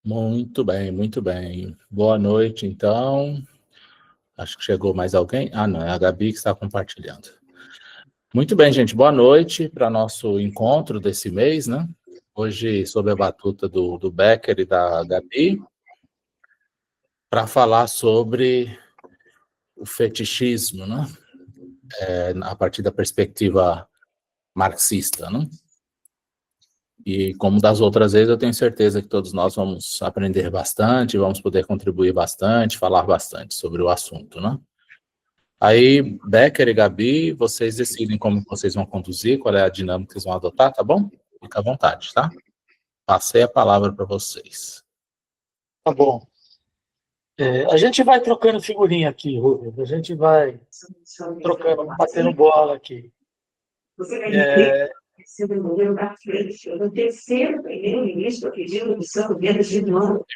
Muito bem, muito bem. Boa noite, então. Acho que chegou mais alguém. Ah, não, é a Gabi que está compartilhando. Muito bem, gente. Boa noite para nosso encontro desse mês, né? Hoje, sob a batuta do Becker e da Gabi, para falar sobre o fetichismo, né? A partir da perspectiva marxista, né? E como das outras vezes, eu tenho certeza que todos nós vamos aprender bastante, vamos poder contribuir bastante, falar bastante sobre o assunto, né? Aí, Becker e Gabi, vocês decidem como vocês vão conduzir, qual é a dinâmica que vocês vão adotar, tá bom? Fica à vontade, tá? Passei a palavra para vocês. Tá bom. A gente vai trocando figurinha aqui, Rubens. A gente vai trocando, batendo bola aqui.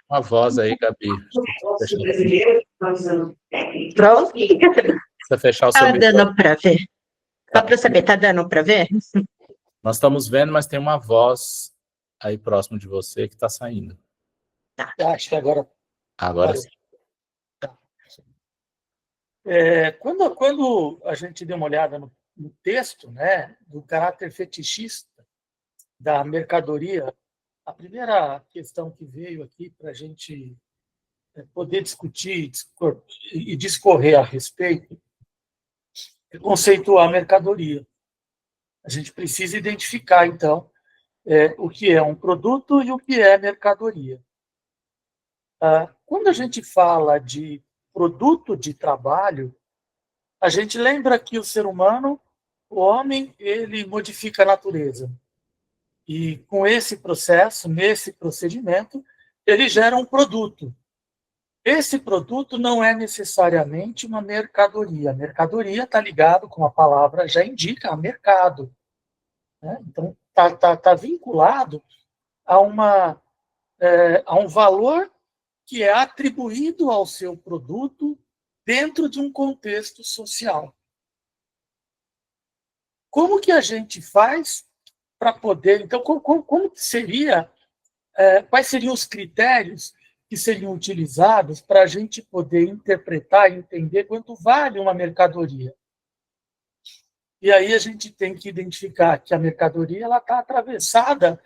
Uma voz aí, Gabi. Pronto? Você fechar o seu Tá microfone. dando para ver? Só para saber, tá dando para ver? Nós estamos vendo, mas tem uma voz aí próximo de você que está saindo. Acho que agora... Agora sim. Tá. Quando a gente deu uma olhada no texto, né, do caráter fetichista da mercadoria, a primeira questão que veio aqui para a gente poder discutir e discorrer a respeito é conceituar a mercadoria. A gente precisa identificar, então, o que é um produto e o que é mercadoria. Quando a gente fala de produto de trabalho, a gente lembra que o ser humano, o homem, ele modifica a natureza. E com esse processo, nesse procedimento, ele gera um produto. Esse produto não é necessariamente uma mercadoria. A mercadoria está ligado, como a palavra já indica, a mercado. Né? Então, está vinculado a um valor que é atribuído ao seu produto dentro de um contexto social. Como que a gente faz para poder... Então, como que seria... quais seriam os critérios que seriam utilizados para a gente poder interpretar e entender quanto vale uma mercadoria? E aí a gente tem que identificar que a mercadoria está atravessada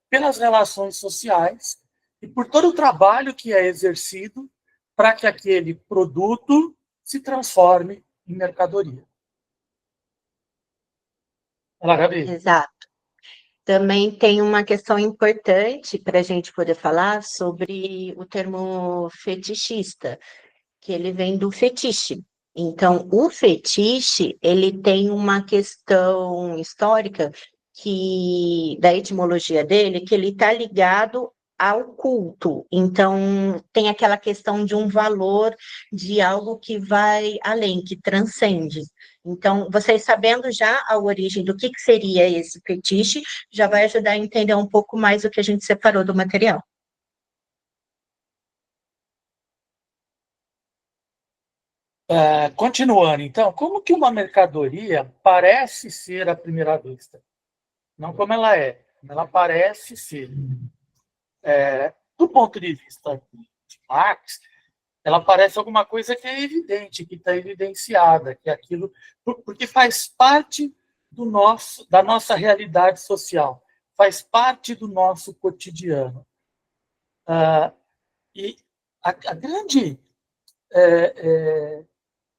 pelas relações sociais e por todo o trabalho que é exercido para que aquele produto se transforme em mercadoria. Olá, Gabi. Exato. Também tem uma questão importante para a gente poder falar sobre o termo fetichista, que ele vem do fetiche. Então, o fetiche, ele tem uma questão histórica da etimologia dele, que ele está ligado ao culto. Então, tem aquela questão de um valor, de algo que vai além, que transcende. Então, vocês sabendo já a origem do que seria esse fetiche, já vai ajudar a entender um pouco mais o que a gente separou do material. Continuando, então, como que uma mercadoria parece ser à primeira vista? Não como ela é, ela parece ser. Do ponto de vista de Marx, ela parece alguma coisa que é evidente, que está evidenciada, que é aquilo, porque faz parte da nossa realidade social, faz parte do nosso cotidiano. E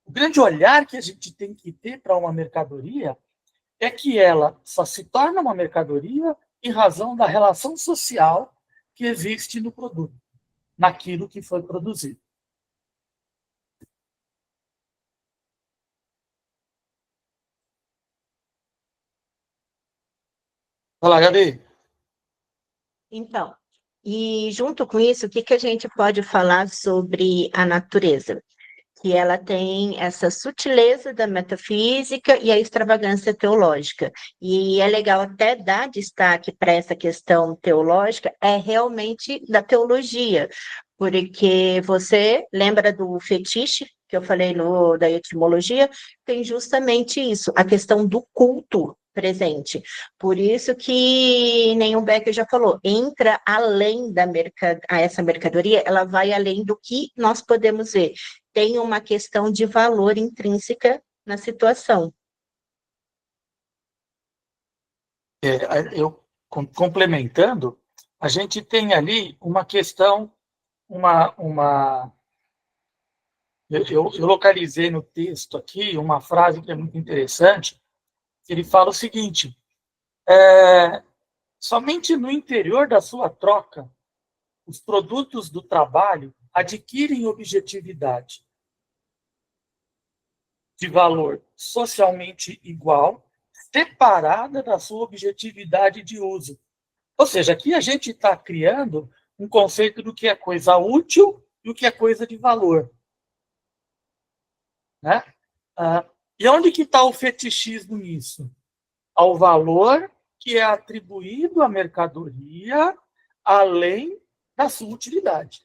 o grande olhar que a gente tem que ter para uma mercadoria é que ela só se torna uma mercadoria em razão da relação social que existe no produto, naquilo que foi produzido. Olá, Gabi. Então, e junto com isso, o que a gente pode falar sobre a natureza? Que ela tem essa sutileza da metafísica e a extravagância teológica. E é legal até dar destaque para essa questão teológica, é realmente da teologia, porque você lembra do fetiche, que eu falei da etimologia, tem justamente isso, a questão do culto. presente. Por isso que nenhum Becker já falou, entra além da essa mercadoria, ela vai além do que nós podemos ver. Tem uma questão de valor intrínseca na situação. Eu complementando, a gente tem ali uma questão, eu localizei no texto aqui uma frase que é muito interessante, que ele fala o seguinte: somente no interior da sua troca, os produtos do trabalho adquirem objetividade de valor socialmente igual, separada da sua objetividade de uso. Ou seja, aqui a gente está criando um conceito do que é coisa útil e o que é coisa de valor. Né? E onde que está o fetichismo nisso? Ao valor que é atribuído à mercadoria além da sua utilidade.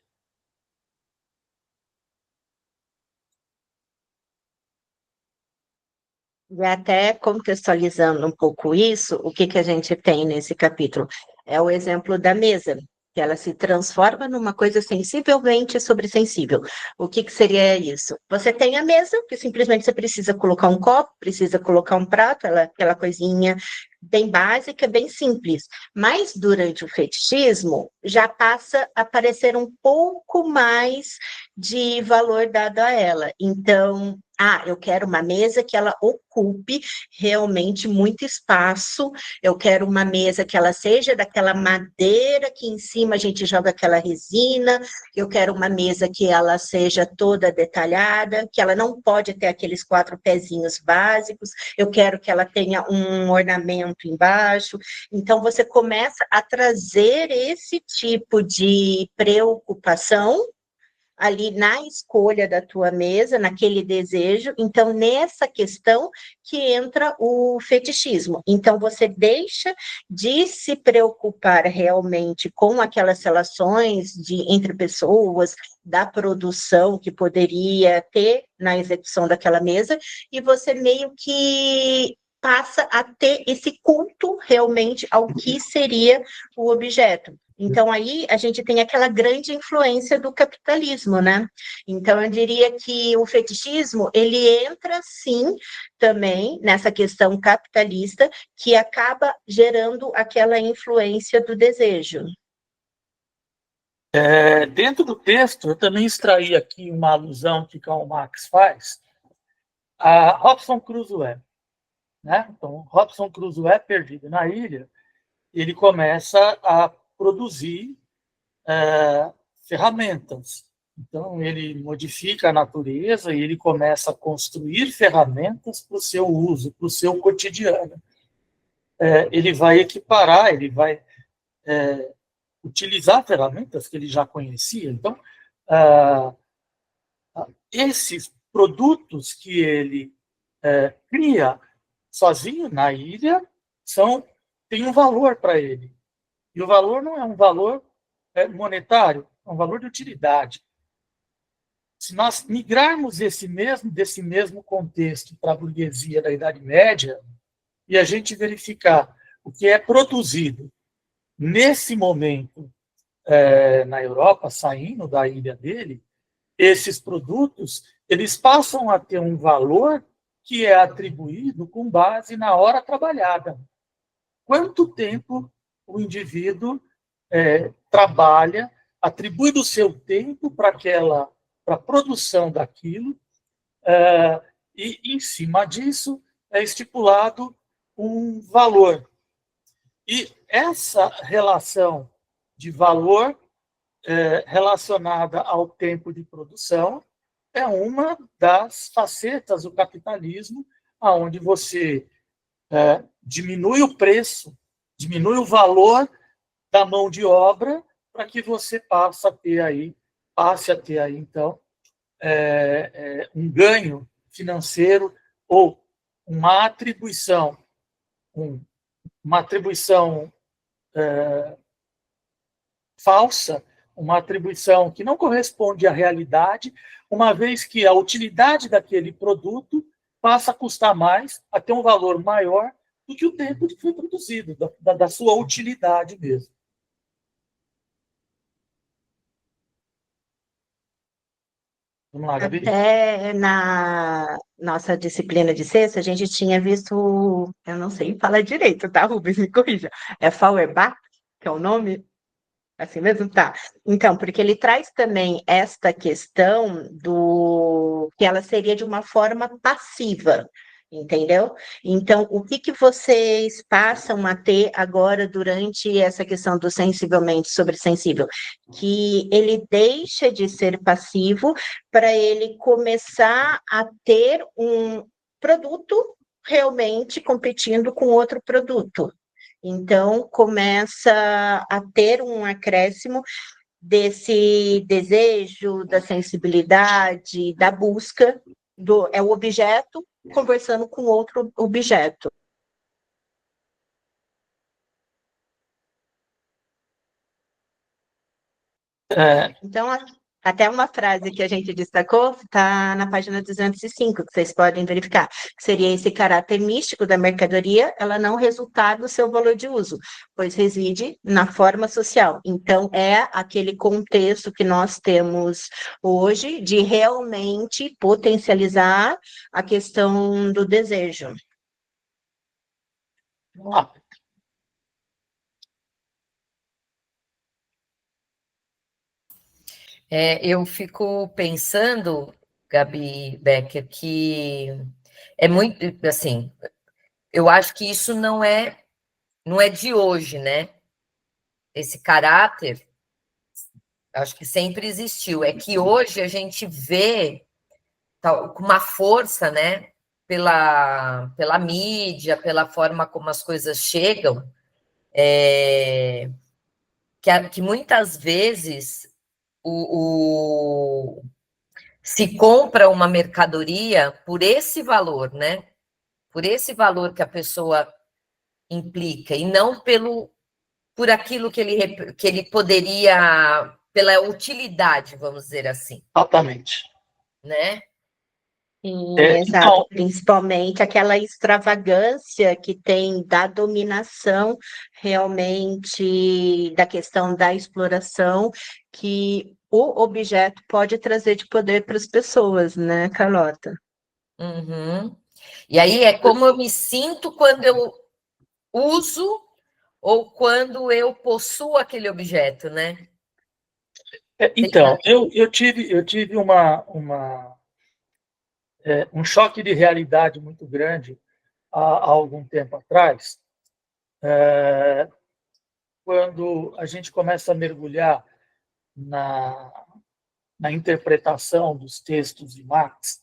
E até contextualizando um pouco isso, o que a gente tem nesse capítulo? É o exemplo da mesa, que ela se transforma numa coisa sensivelmente sobressensível. O que seria isso? Você tem a mesa, que simplesmente você precisa colocar um copo, precisa colocar um prato, aquela coisinha bem básica, bem simples. Mas durante o fetichismo, já passa a aparecer um pouco mais de valor dado a ela. Então, eu quero uma mesa que ela ocupe realmente muito espaço, eu quero uma mesa que ela seja daquela madeira que em cima a gente joga aquela resina, eu quero uma mesa que ela seja toda detalhada, que ela não pode ter aqueles 4 pezinhos básicos, eu quero que ela tenha um ornamento embaixo. Então, você começa a trazer esse tipo de preocupação ali na escolha da tua mesa, naquele desejo. Então, nessa questão que entra o fetichismo. Então, você deixa de se preocupar realmente com aquelas relações entre pessoas, da produção que poderia ter na execução daquela mesa, e você meio que passa a ter esse culto realmente ao que seria o objeto. Então, aí a gente tem aquela grande influência do capitalismo, né? Então, eu diria que o fetichismo, ele entra, sim, também nessa questão capitalista, que acaba gerando aquela influência do desejo. Dentro do texto, eu também extraí aqui uma alusão que Karl Marx faz a Robinson Crusoe. Né? Então, Robinson Crusoe, perdido na ilha, ele começa a produzir ferramentas. Então, ele modifica a natureza e ele começa a construir ferramentas para o seu uso, para o seu cotidiano. Ele vai equiparar, ele vai utilizar ferramentas que ele já conhecia. Então, esses produtos que ele cria sozinho na ilha têm um valor para ele. E o valor não é um valor monetário, é um valor de utilidade. Se nós migrarmos desse mesmo contexto para a burguesia da Idade Média, e a gente verificar o que é produzido nesse momento na Europa, saindo da ilha dele, esses produtos eles passam a ter um valor que é atribuído com base na hora trabalhada. Quanto tempo o indivíduo trabalha, atribui do seu tempo para a produção daquilo, e em cima disso é estipulado um valor. E essa relação de valor relacionada ao tempo de produção é uma das facetas do capitalismo, onde você diminui o preço, diminui o valor da mão de obra para que você passe a ter aí, então, um ganho financeiro ou uma atribuição falsa, uma atribuição que não corresponde à realidade, uma vez que a utilidade daquele produto passa a custar mais, a ter um valor maior do que o tempo que foi produzido, da sua utilidade mesmo. Vamos lá, Gabi? Até na nossa disciplina de sexta, a gente tinha visto, eu não sei falar direito, tá, Rubens? Me corrija. É Feuerbach, que é o nome? Assim mesmo? Tá. Então, porque ele traz também esta questão do que ela seria de uma forma passiva, entendeu? Então, o que que vocês passam a ter agora durante essa questão do sensivelmente sobresensível? Que ele deixa de ser passivo para ele começar a ter um produto realmente competindo com outro produto. Então, começa a ter um acréscimo desse desejo, da sensibilidade, da busca é o objeto conversando com outro objeto. Então, até uma frase que a gente destacou está na página 205, que vocês podem verificar, que seria esse caráter místico da mercadoria, ela não resultar do seu valor de uso, pois reside na forma social. Então, é aquele contexto que nós temos hoje de realmente potencializar a questão do desejo. Vamos lá. Eu fico pensando, Gabi Becker, que é muito, assim, eu acho que isso não é de hoje, né? Esse caráter, acho que sempre existiu. É que hoje a gente vê com uma força, né? Pela mídia, pela forma como as coisas chegam, que muitas vezes se compra uma mercadoria por esse valor, né? Por esse valor que a pessoa implica, e não por aquilo que ele poderia, pela utilidade, vamos dizer assim. Exatamente. Né? Sim, exato. Principalmente aquela extravagância que tem da dominação, realmente, da questão da exploração, que o objeto pode trazer de poder para as pessoas, né, Carlota? Uhum. E aí é como eu me sinto quando eu uso ou quando eu possuo aquele objeto, né? Então, eu tive um choque de realidade muito grande há algum tempo atrás, quando a gente começa a mergulhar na interpretação dos textos de Marx,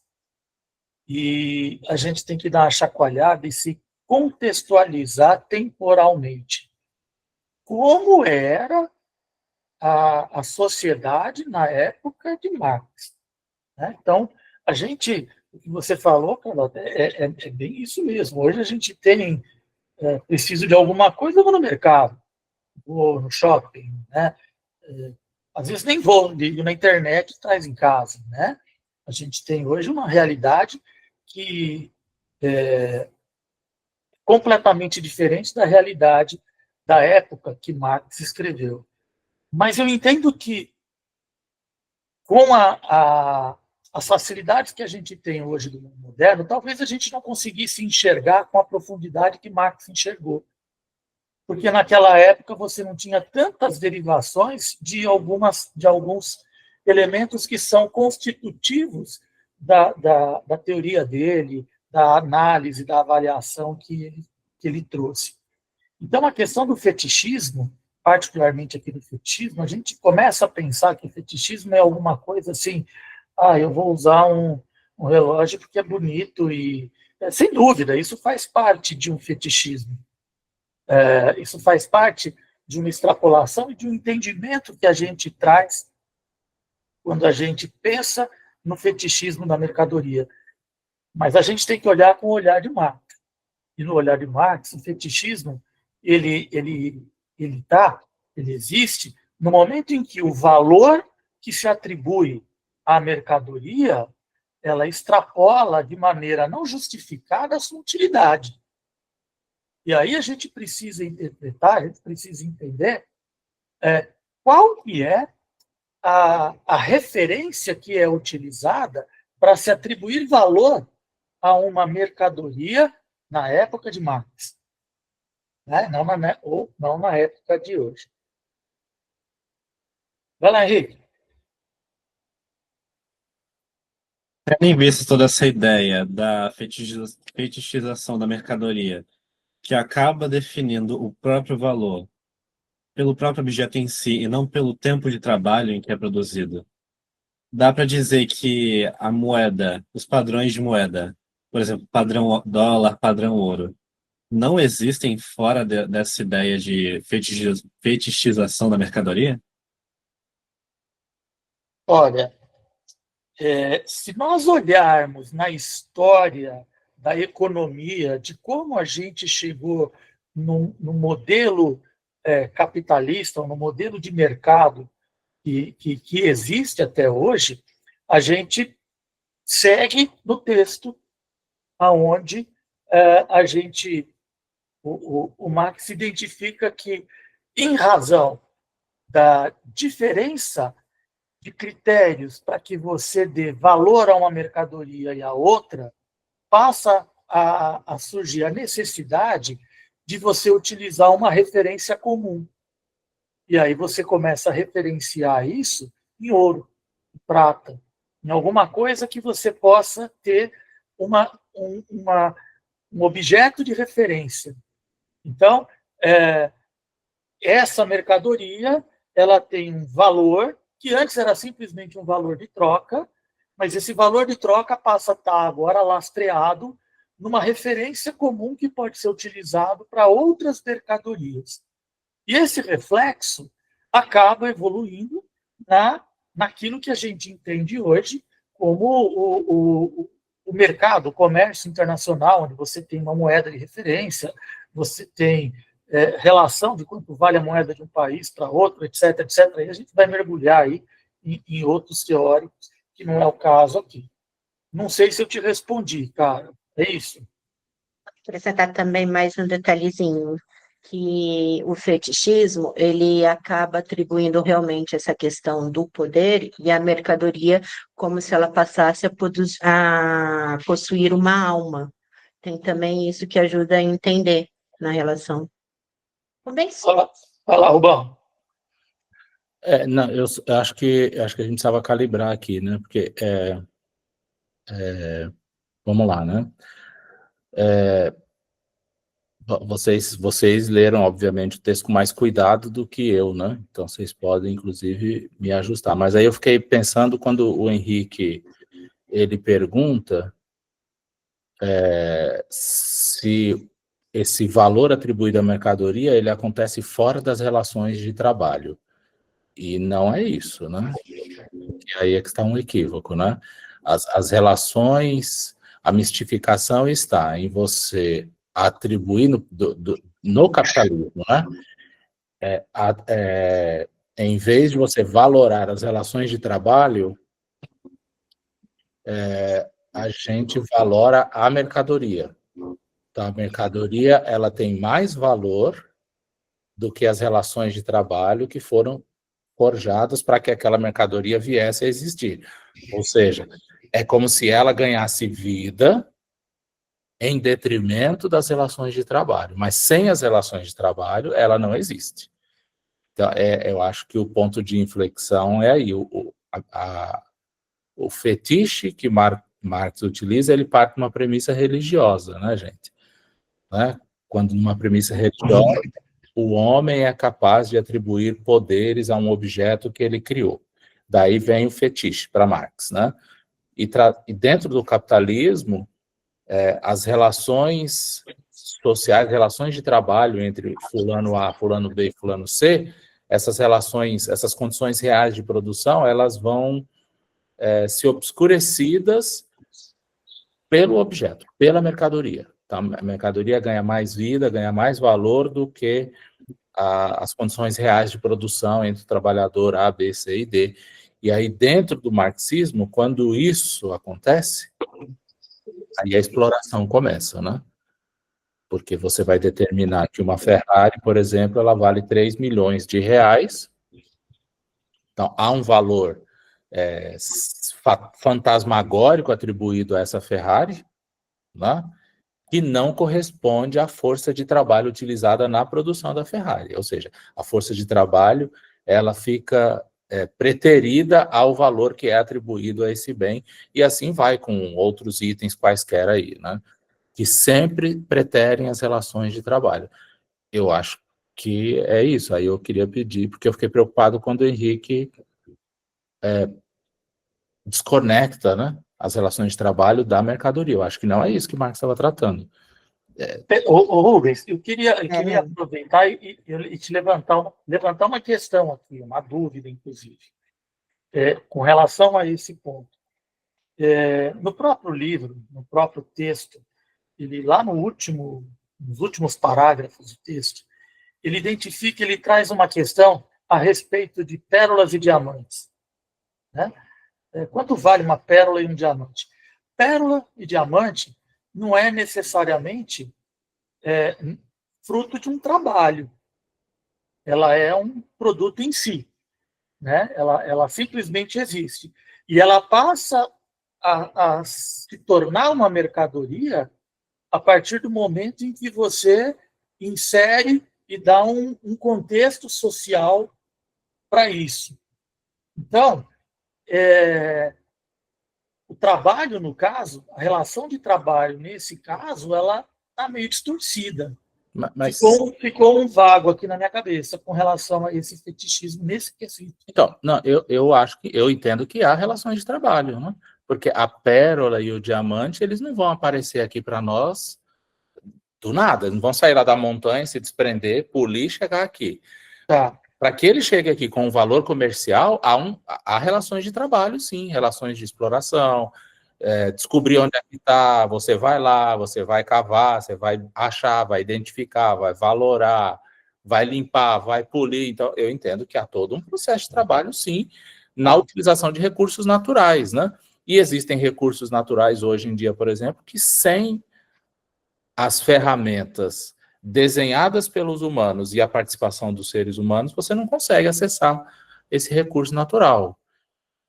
e a gente tem que dar uma chacoalhada e se contextualizar temporalmente. Como era a sociedade na época de Marx, né? Então, o que você falou, Carlota, é bem isso mesmo. Hoje a gente tem, preciso de alguma coisa, eu vou no mercado, vou no shopping, né? Às vezes nem vou, ligo na internet e traz em casa, né? A gente tem hoje uma realidade que é completamente diferente da realidade da época que Marx escreveu. Mas eu entendo que, com as facilidades que a gente tem hoje do mundo moderno, talvez a gente não conseguisse enxergar com a profundidade que Marx enxergou. Porque naquela época você não tinha tantas derivações de alguns elementos que são constitutivos da teoria dele, da análise, da avaliação que ele trouxe. Então, a questão do fetichismo, particularmente aqui do fetichismo, a gente começa a pensar que o fetichismo é alguma coisa assim, eu vou usar um relógio porque é bonito e, sem dúvida, isso faz parte de um fetichismo. Isso faz parte de uma extrapolação e de um entendimento que a gente traz quando a gente pensa no fetichismo da mercadoria. Mas a gente tem que olhar com o olhar de Marx. E no olhar de Marx, o fetichismo ele existe no momento em que o valor que se atribui à mercadoria ela extrapola de maneira não justificada a sua utilidade. E aí a gente precisa interpretar, a gente precisa entender qual que é a referência que é utilizada para se atribuir valor a uma mercadoria na época de Marx, né? Não na época de hoje. Vai lá, Henrique. Tendo em vista toda essa ideia da fetichização da mercadoria, que acaba definindo o próprio valor pelo próprio objeto em si e não pelo tempo de trabalho em que é produzido, dá para dizer que a moeda, os padrões de moeda, por exemplo, padrão dólar, padrão ouro, não existem fora dessa ideia de fetichização da mercadoria? Olha, se nós olharmos na história da economia, de como a gente chegou no modelo capitalista, no modelo de mercado que existe até hoje, a gente segue no texto aonde o Marx identifica que, em razão da diferença de critérios para que você dê valor a uma mercadoria e a outra, passa a surgir a necessidade de você utilizar uma referência comum. E aí você começa a referenciar isso em ouro, em prata, em alguma coisa que você possa ter um objeto de referência. Então, essa mercadoria ela tem um valor que antes era simplesmente um valor de troca, mas esse valor de troca passa a estar agora lastreado numa referência comum que pode ser utilizado para outras mercadorias. E esse reflexo acaba evoluindo naquilo que a gente entende hoje como o mercado, o comércio internacional, onde você tem uma moeda de referência, você tem relação de quanto vale a moeda de um país para outro, etc, etc. E a gente vai mergulhar aí em outros teóricos, que não é o caso aqui. Não sei se eu te respondi, cara. É isso. Vou acrescentar também mais um detalhezinho, que o fetichismo, ele acaba atribuindo realmente essa questão do poder e a mercadoria como se ela passasse a possuir uma alma. Tem também isso que ajuda a entender na relação. Também sim. Vai lá, Rubão. Não, eu acho que a gente precisava calibrar aqui, né? Porque, vamos lá, né? Vocês leram, obviamente, o texto com mais cuidado do que eu, né? Então, vocês podem, inclusive, me ajustar. Mas aí eu fiquei pensando, quando o Henrique, ele pergunta se esse valor atribuído à mercadoria, ele acontece fora das relações de trabalho. E não é isso, né? E aí é que está um equívoco, né? As relações, a mistificação está em você atribuir no capitalismo, né? Em vez de você valorar as relações de trabalho, a gente valora a mercadoria. Então, a mercadoria ela tem mais valor do que as relações de trabalho que foram forjadas para que aquela mercadoria viesse a existir. Ou seja, é como se ela ganhasse vida em detrimento das relações de trabalho. Mas sem as relações de trabalho, ela não existe. Então, eu acho que o ponto de inflexão é aí. O fetiche que Marx utiliza, ele parte de uma premissa religiosa, né, gente? Né? Quando numa premissa religiosa, o homem é capaz de atribuir poderes a um objeto que ele criou. Daí vem o fetiche para Marx, né? E dentro do capitalismo, as relações sociais, relações de trabalho entre fulano A, fulano B e fulano C, essas relações, essas condições reais de produção, elas vão ser obscurecidas pelo objeto, pela mercadoria. Então, a mercadoria ganha mais vida, ganha mais valor do que as condições reais de produção entre o trabalhador A, B, C e D. E aí, dentro do marxismo, quando isso acontece, aí a exploração começa, né? porque você vai determinar que uma Ferrari, por exemplo, ela vale 3 milhões de reais. Então, há um valor fantasmagórico atribuído a essa Ferrari, né, que não corresponde à força de trabalho utilizada na produção da Ferrari. Ou seja, a força de trabalho ela fica preterida ao valor que é atribuído a esse bem, e assim vai com outros itens quaisquer aí, né, que sempre preterem as relações de trabalho. Eu acho que é isso. Aí eu queria pedir, porque eu fiquei preocupado quando o Henrique desconecta, né, as relações de trabalho da mercadoria. Eu acho que não é isso que o Marx estava tratando. Ô, Rubens, eu queria aproveitar e te levantar uma questão aqui, uma dúvida, inclusive, com relação a esse ponto. No próprio livro, no próprio texto, ele lá nos últimos parágrafos do texto, ele identifica, ele traz uma questão a respeito de pérolas e diamantes, né? Quanto vale uma pérola e um diamante? Pérola e diamante não é necessariamente fruto de um trabalho. Ela é um produto em si, né? Ela simplesmente existe. E ela passa a se tornar uma mercadoria a partir do momento em que você insere e dá um contexto social para isso. Então, o trabalho, no caso, a relação de trabalho, nesse caso, ela está meio distorcida. Mas... Ficou um vago aqui na minha cabeça com relação a esse fetichismo nesse quesito. Então, não, eu entendo que há relações de trabalho, né? Porque a pérola e o diamante, eles não vão aparecer aqui para nós do nada, eles não vão sair lá da montanha, se desprender, polir e chegar aqui. Tá. Para que ele chegue aqui com um valor comercial, há relações de trabalho, sim, relações de exploração, descobrir onde é que está, você vai lá, você vai cavar, você vai achar, vai identificar, vai valorar, vai limpar, vai polir. Então, eu entendo que há todo um processo de trabalho, sim, na utilização de recursos naturais, né? E existem recursos naturais hoje em dia, por exemplo, que sem as ferramentas desenhadas pelos humanos e a participação dos seres humanos, você não consegue acessar esse recurso natural.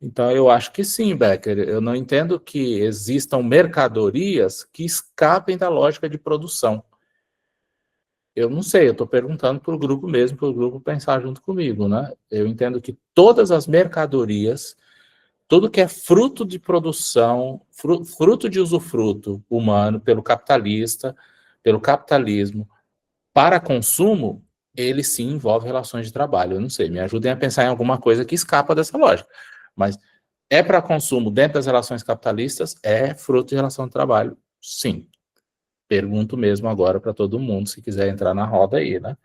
Então, eu acho que sim, Becker. Eu não entendo que existam mercadorias que escapem da lógica de produção. Eu não sei, eu estou perguntando para o grupo mesmo, para o grupo pensar junto comigo, né? Eu entendo que todas as mercadorias, tudo que é fruto de produção, fruto de usufruto humano pelo capitalista, pelo capitalismo, para consumo, ele sim envolve relações de trabalho. Eu não sei, me ajudem a pensar em alguma coisa que escapa dessa lógica. Mas é para consumo dentro das relações capitalistas, é fruto de relação de trabalho, sim. Pergunto mesmo agora para todo mundo, se quiser entrar na roda aí, né?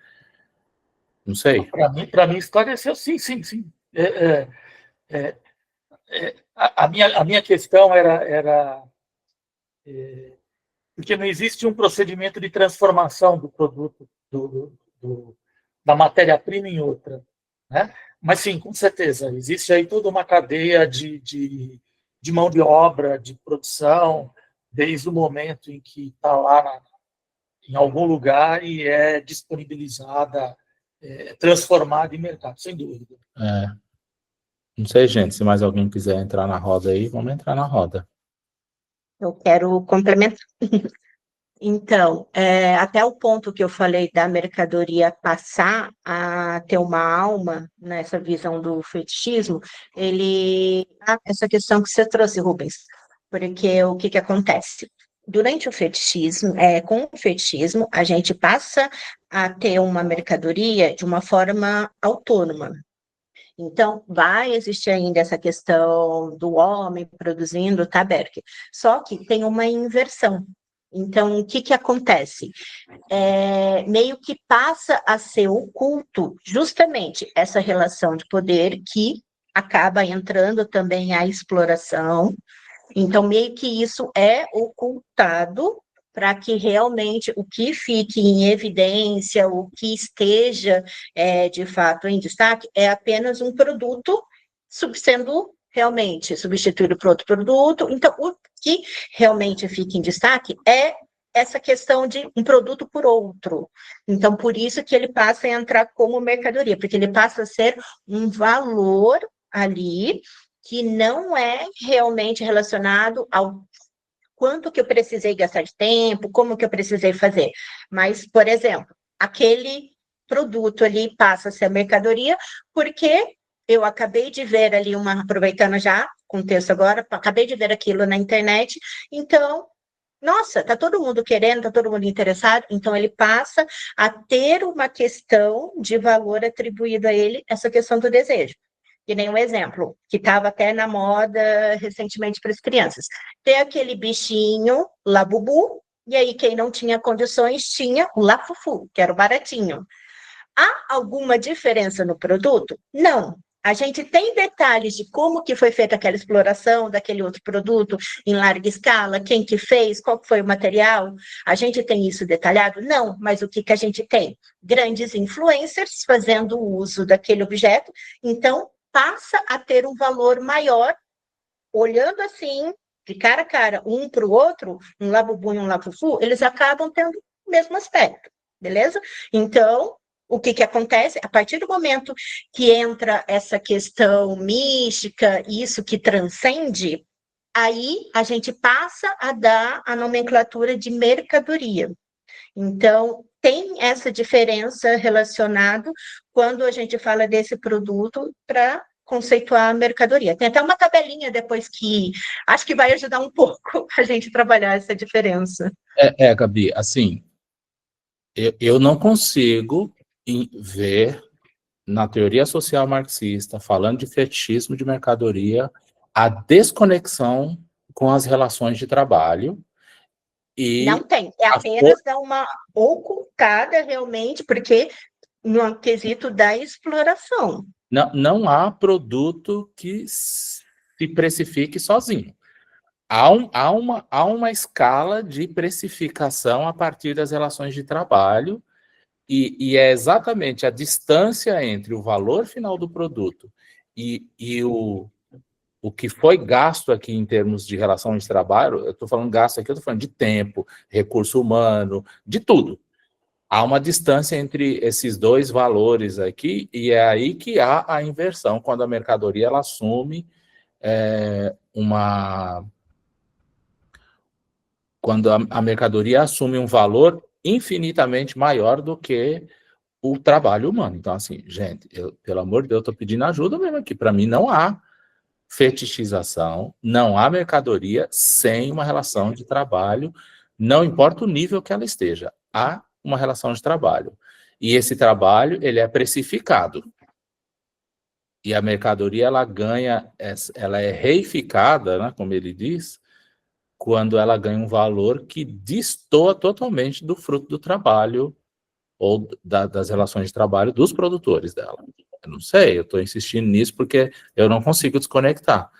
Não sei. Para mim esclareceu, sim. A minha questão era porque não existe um procedimento de transformação do produto, da matéria-prima em outra, né? Mas sim, com certeza, existe aí toda uma cadeia de mão de obra, de produção, desde o momento em que está lá em algum lugar e é disponibilizada, transformada em mercado, sem dúvida. Não sei, gente, se mais alguém quiser entrar na roda aí, vamos entrar na roda. Eu quero complementar. Então, até o ponto que eu falei da mercadoria passar a ter uma alma nessa visão do fetichismo, essa questão que você trouxe, Rubens, porque o que acontece? Durante o fetichismo, com o fetichismo, a gente passa a ter uma mercadoria de uma forma autônoma. Então, vai existir ainda essa questão do homem produzindo taberque. Só que tem uma inversão. Então, o que acontece? Meio que passa a ser oculto justamente essa relação de poder que acaba entrando também a exploração. Então, meio que isso é ocultado para que realmente o que fique em evidência, o que esteja de fato em destaque, é apenas um produto sendo realmente substituído por outro produto. Então, o que realmente fica em destaque é essa questão de um produto por outro. Então, por isso que ele passa a entrar como mercadoria, porque ele passa a ser um valor ali que não é realmente relacionado ao quanto que eu precisei gastar de tempo, como que eu precisei fazer. Mas, por exemplo, aquele produto ali passa a ser a mercadoria porque eu acabei de ver ali aproveitando já o contexto agora, acabei de ver aquilo na internet, então, nossa, está todo mundo querendo, está todo mundo interessado, então ele passa a ter uma questão de valor atribuído a ele, essa questão do desejo. Que nem um exemplo, que estava até na moda recentemente para as crianças. Tem aquele bichinho, Labubu, e aí quem não tinha condições tinha o Lafufu, que era o baratinho. Há alguma diferença no produto? Não. A gente tem detalhes de como que foi feita aquela exploração daquele outro produto em larga escala, quem que fez, qual foi o material. A gente tem isso detalhado? Não, mas o que que a gente tem? Grandes influencers fazendo uso daquele objeto, então passa a ter um valor maior, olhando assim, de cara a cara, um para o outro, um Labubu e um Lafufu, eles acabam tendo o mesmo aspecto, beleza? Então, o que que acontece? A partir do momento que entra essa questão mística, isso que transcende, aí a gente passa a dar a nomenclatura de mercadoria. Então, tem essa diferença relacionada quando a gente fala desse produto para conceituar a mercadoria. Tem até uma tabelinha depois que acho que vai ajudar um pouco a gente trabalhar essa diferença. Gabi, assim, eu não consigo ver na teoria social marxista, falando de fetichismo de mercadoria, a desconexão com as relações de trabalho. E não tem, é apenas dar uma ocultada realmente, porque no quesito da exploração. Não há produto que se precifique sozinho. Há uma escala de precificação a partir das relações de trabalho, e é exatamente a distância entre o valor final do produto e o que foi gasto aqui em termos de relação de trabalho. Eu estou falando gasto aqui, eu estou falando de tempo, recurso humano, de tudo. Há uma distância entre esses dois valores aqui, e é aí que há a inversão, quando a mercadoria ela assume quando a mercadoria assume um valor infinitamente maior do que o trabalho humano. Então, assim, gente, pelo amor de Deus, estou pedindo ajuda mesmo aqui. Para mim, não há fetichização, não há mercadoria sem uma relação de trabalho, não importa o nível que ela esteja, há uma relação de trabalho. E esse trabalho, ele é precificado. E a mercadoria, ela é reificada, né, como ele diz, quando ela ganha um valor que destoa totalmente do fruto do trabalho ou das relações de trabalho dos produtores dela. Eu não sei, eu estou insistindo nisso porque eu não consigo desconectar.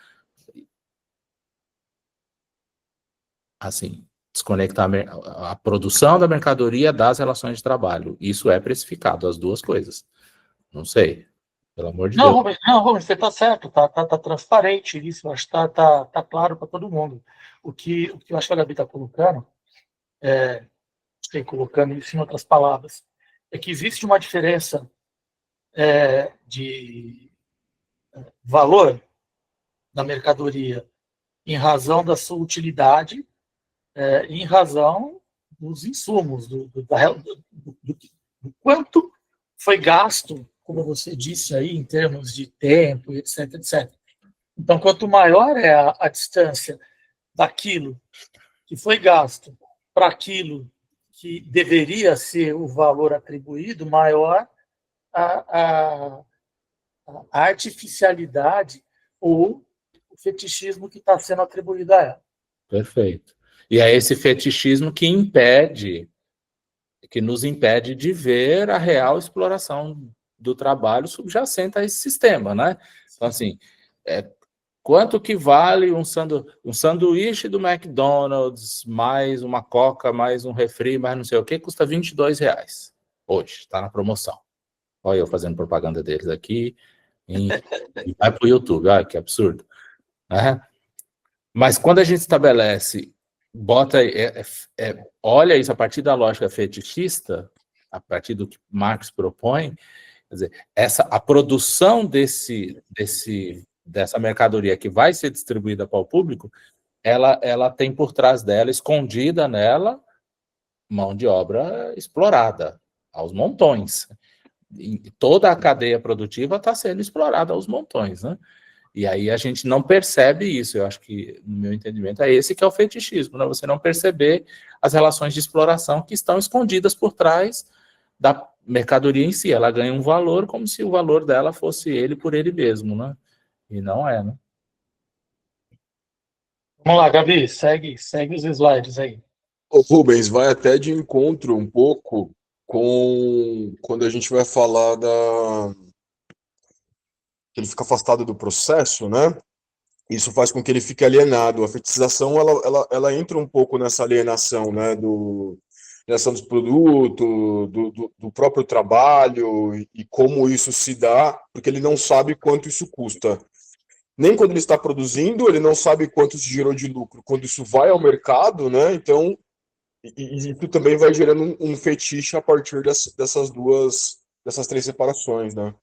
Assim, desconectar a produção da mercadoria das relações de trabalho. Isso é precificado, as duas coisas. Não sei, pelo amor de Deus. Rubens, você está certo, tá transparente isso, acho que tá claro para todo mundo. O que eu acho que a Gabi está colocando, colocando isso em outras palavras, é que existe uma diferença de valor da mercadoria em razão da sua utilidade, em razão dos insumos, do quanto foi gasto, como você disse aí, em termos de tempo, etc, etc. Então, quanto maior é a distância daquilo que foi gasto para aquilo que deveria ser o valor atribuído, maior a artificialidade ou o fetichismo que está sendo atribuído a ela. Perfeito. E é esse fetichismo que nos impede de ver a real exploração do trabalho subjacente a esse sistema, né? Então, assim, quanto que vale um sanduíche do McDonald's, mais uma Coca, mais um refri, mais não sei o que, custa R$22 hoje, está na promoção. Olha eu fazendo propaganda deles aqui, e vai para o YouTube, olha que absurdo. Né? Mas quando a gente estabelece bota, olha isso a partir da lógica fetichista, a partir do que Marx propõe, quer dizer, a produção dessa mercadoria que vai ser distribuída para o público, ela tem por trás dela, escondida nela, mão de obra explorada, aos montões. E toda a cadeia produtiva está sendo explorada aos montões, né? E aí a gente não percebe isso. Eu acho que, no meu entendimento, é esse que é o fetichismo, né? Você não perceber as relações de exploração que estão escondidas por trás da mercadoria em si. Ela ganha um valor como se o valor dela fosse ele por ele mesmo, né? E não é, né? Vamos lá, Gabi, segue os slides aí. O Rubens vai até de encontro um pouco com quando a gente vai falar que ele fica afastado do processo, né? Isso faz com que ele fique alienado. A fetichização, ela entra um pouco nessa alienação, né? Alienação dos produtos, do próprio trabalho e como isso se dá, porque ele não sabe quanto isso custa. Nem quando ele está produzindo, ele não sabe quanto isso gerou de lucro. Quando isso vai ao mercado, né? Então, isso também vai gerando um fetiche a partir dessas três separações, né?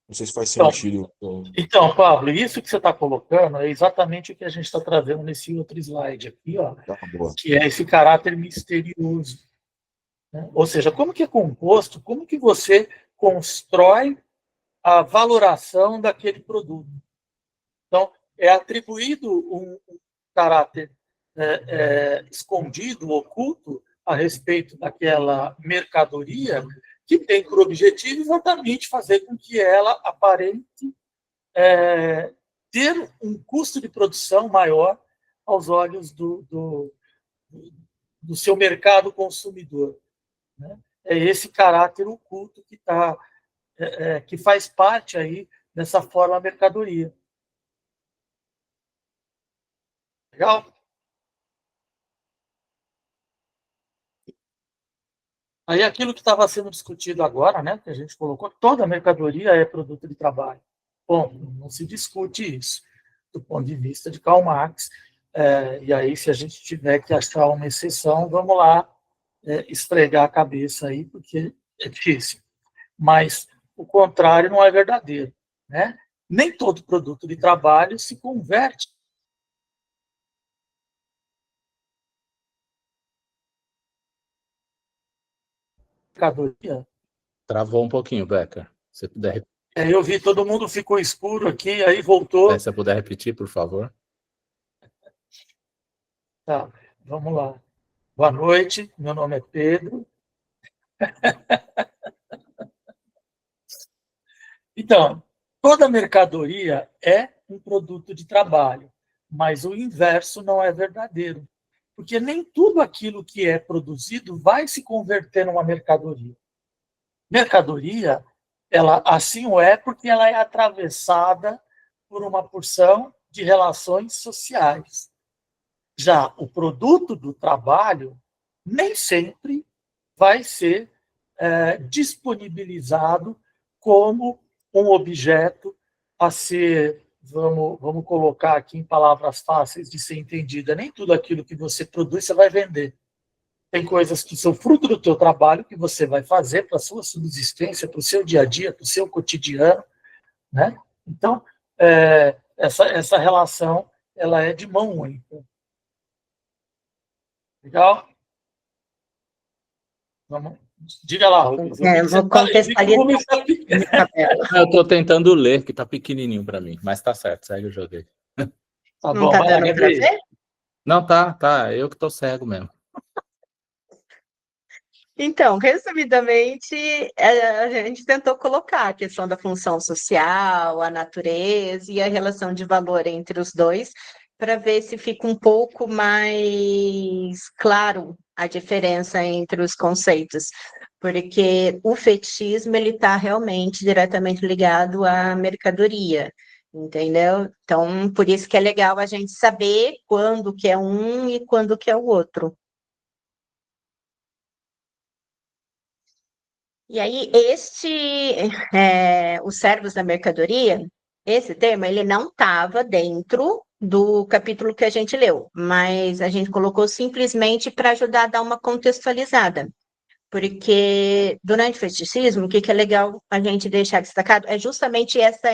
Não sei se faz sentido. Então, Pablo, isso que você está colocando é exatamente o que a gente está trazendo nesse outro slide aqui, ó, que é esse caráter misterioso. Né? Ou seja, como que é composto, como que você constrói a valoração daquele produto. Então, é atribuído um caráter escondido, oculto, a respeito daquela mercadoria que tem por objetivo exatamente fazer com que ela aparente ter um custo de produção maior aos olhos do seu mercado consumidor. Né? É esse caráter oculto que faz parte aí dessa forma mercadoria. Legal? Aí aquilo que estava sendo discutido agora, né, que a gente colocou, toda mercadoria é produto de trabalho. Bom, não se discute isso do ponto de vista de Karl Marx. E aí, se a gente tiver que achar uma exceção, vamos lá esfregar a cabeça aí, porque é difícil. Mas o contrário não é verdadeiro, né? Nem todo produto de trabalho se converte em mercadoria. Travou um pouquinho, Becker. Se puder, Eu vi, todo mundo ficou escuro aqui, aí voltou. se você puder repetir, por favor. Tá, vamos lá. Boa noite, meu nome é Pedro. Então, toda mercadoria é um produto de trabalho, mas o inverso não é verdadeiro, porque nem tudo aquilo que é produzido vai se converter numa mercadoria. Mercadoria, ela assim o é porque ela é atravessada por uma porção de relações sociais. Já o produto do trabalho nem sempre vai ser disponibilizado como um objeto a ser, vamos colocar aqui em palavras fáceis de ser entendida, nem tudo aquilo que você produz você vai vender. Tem coisas que são fruto do teu trabalho, que você vai fazer para a sua subsistência, para o seu dia a dia, para o seu cotidiano, né? Então, essa relação, ela é de mão única. Legal? Vamos. Diga lá, Rubens. Vou contextualizar. Eu estou tentando ler, que está pequenininho para mim, mas está certo, segue o jogo aí. Tá Não bom, está vai lá, dando para Gabriel. ver? Não, tá, eu que estou cego mesmo. Então, resumidamente, a gente tentou colocar a questão da função social, a natureza e a relação de valor entre os dois, para ver se fica um pouco mais claro a diferença entre os conceitos, porque o fetichismo ele está realmente diretamente ligado à mercadoria, entendeu? Então, por isso que é legal a gente saber quando que é um e quando que é o outro. E aí, os servos da mercadoria, esse termo, ele não estava dentro do capítulo que a gente leu, mas a gente colocou simplesmente para ajudar a dar uma contextualizada. Porque durante o feticismo, o que é legal a gente deixar destacado é justamente essa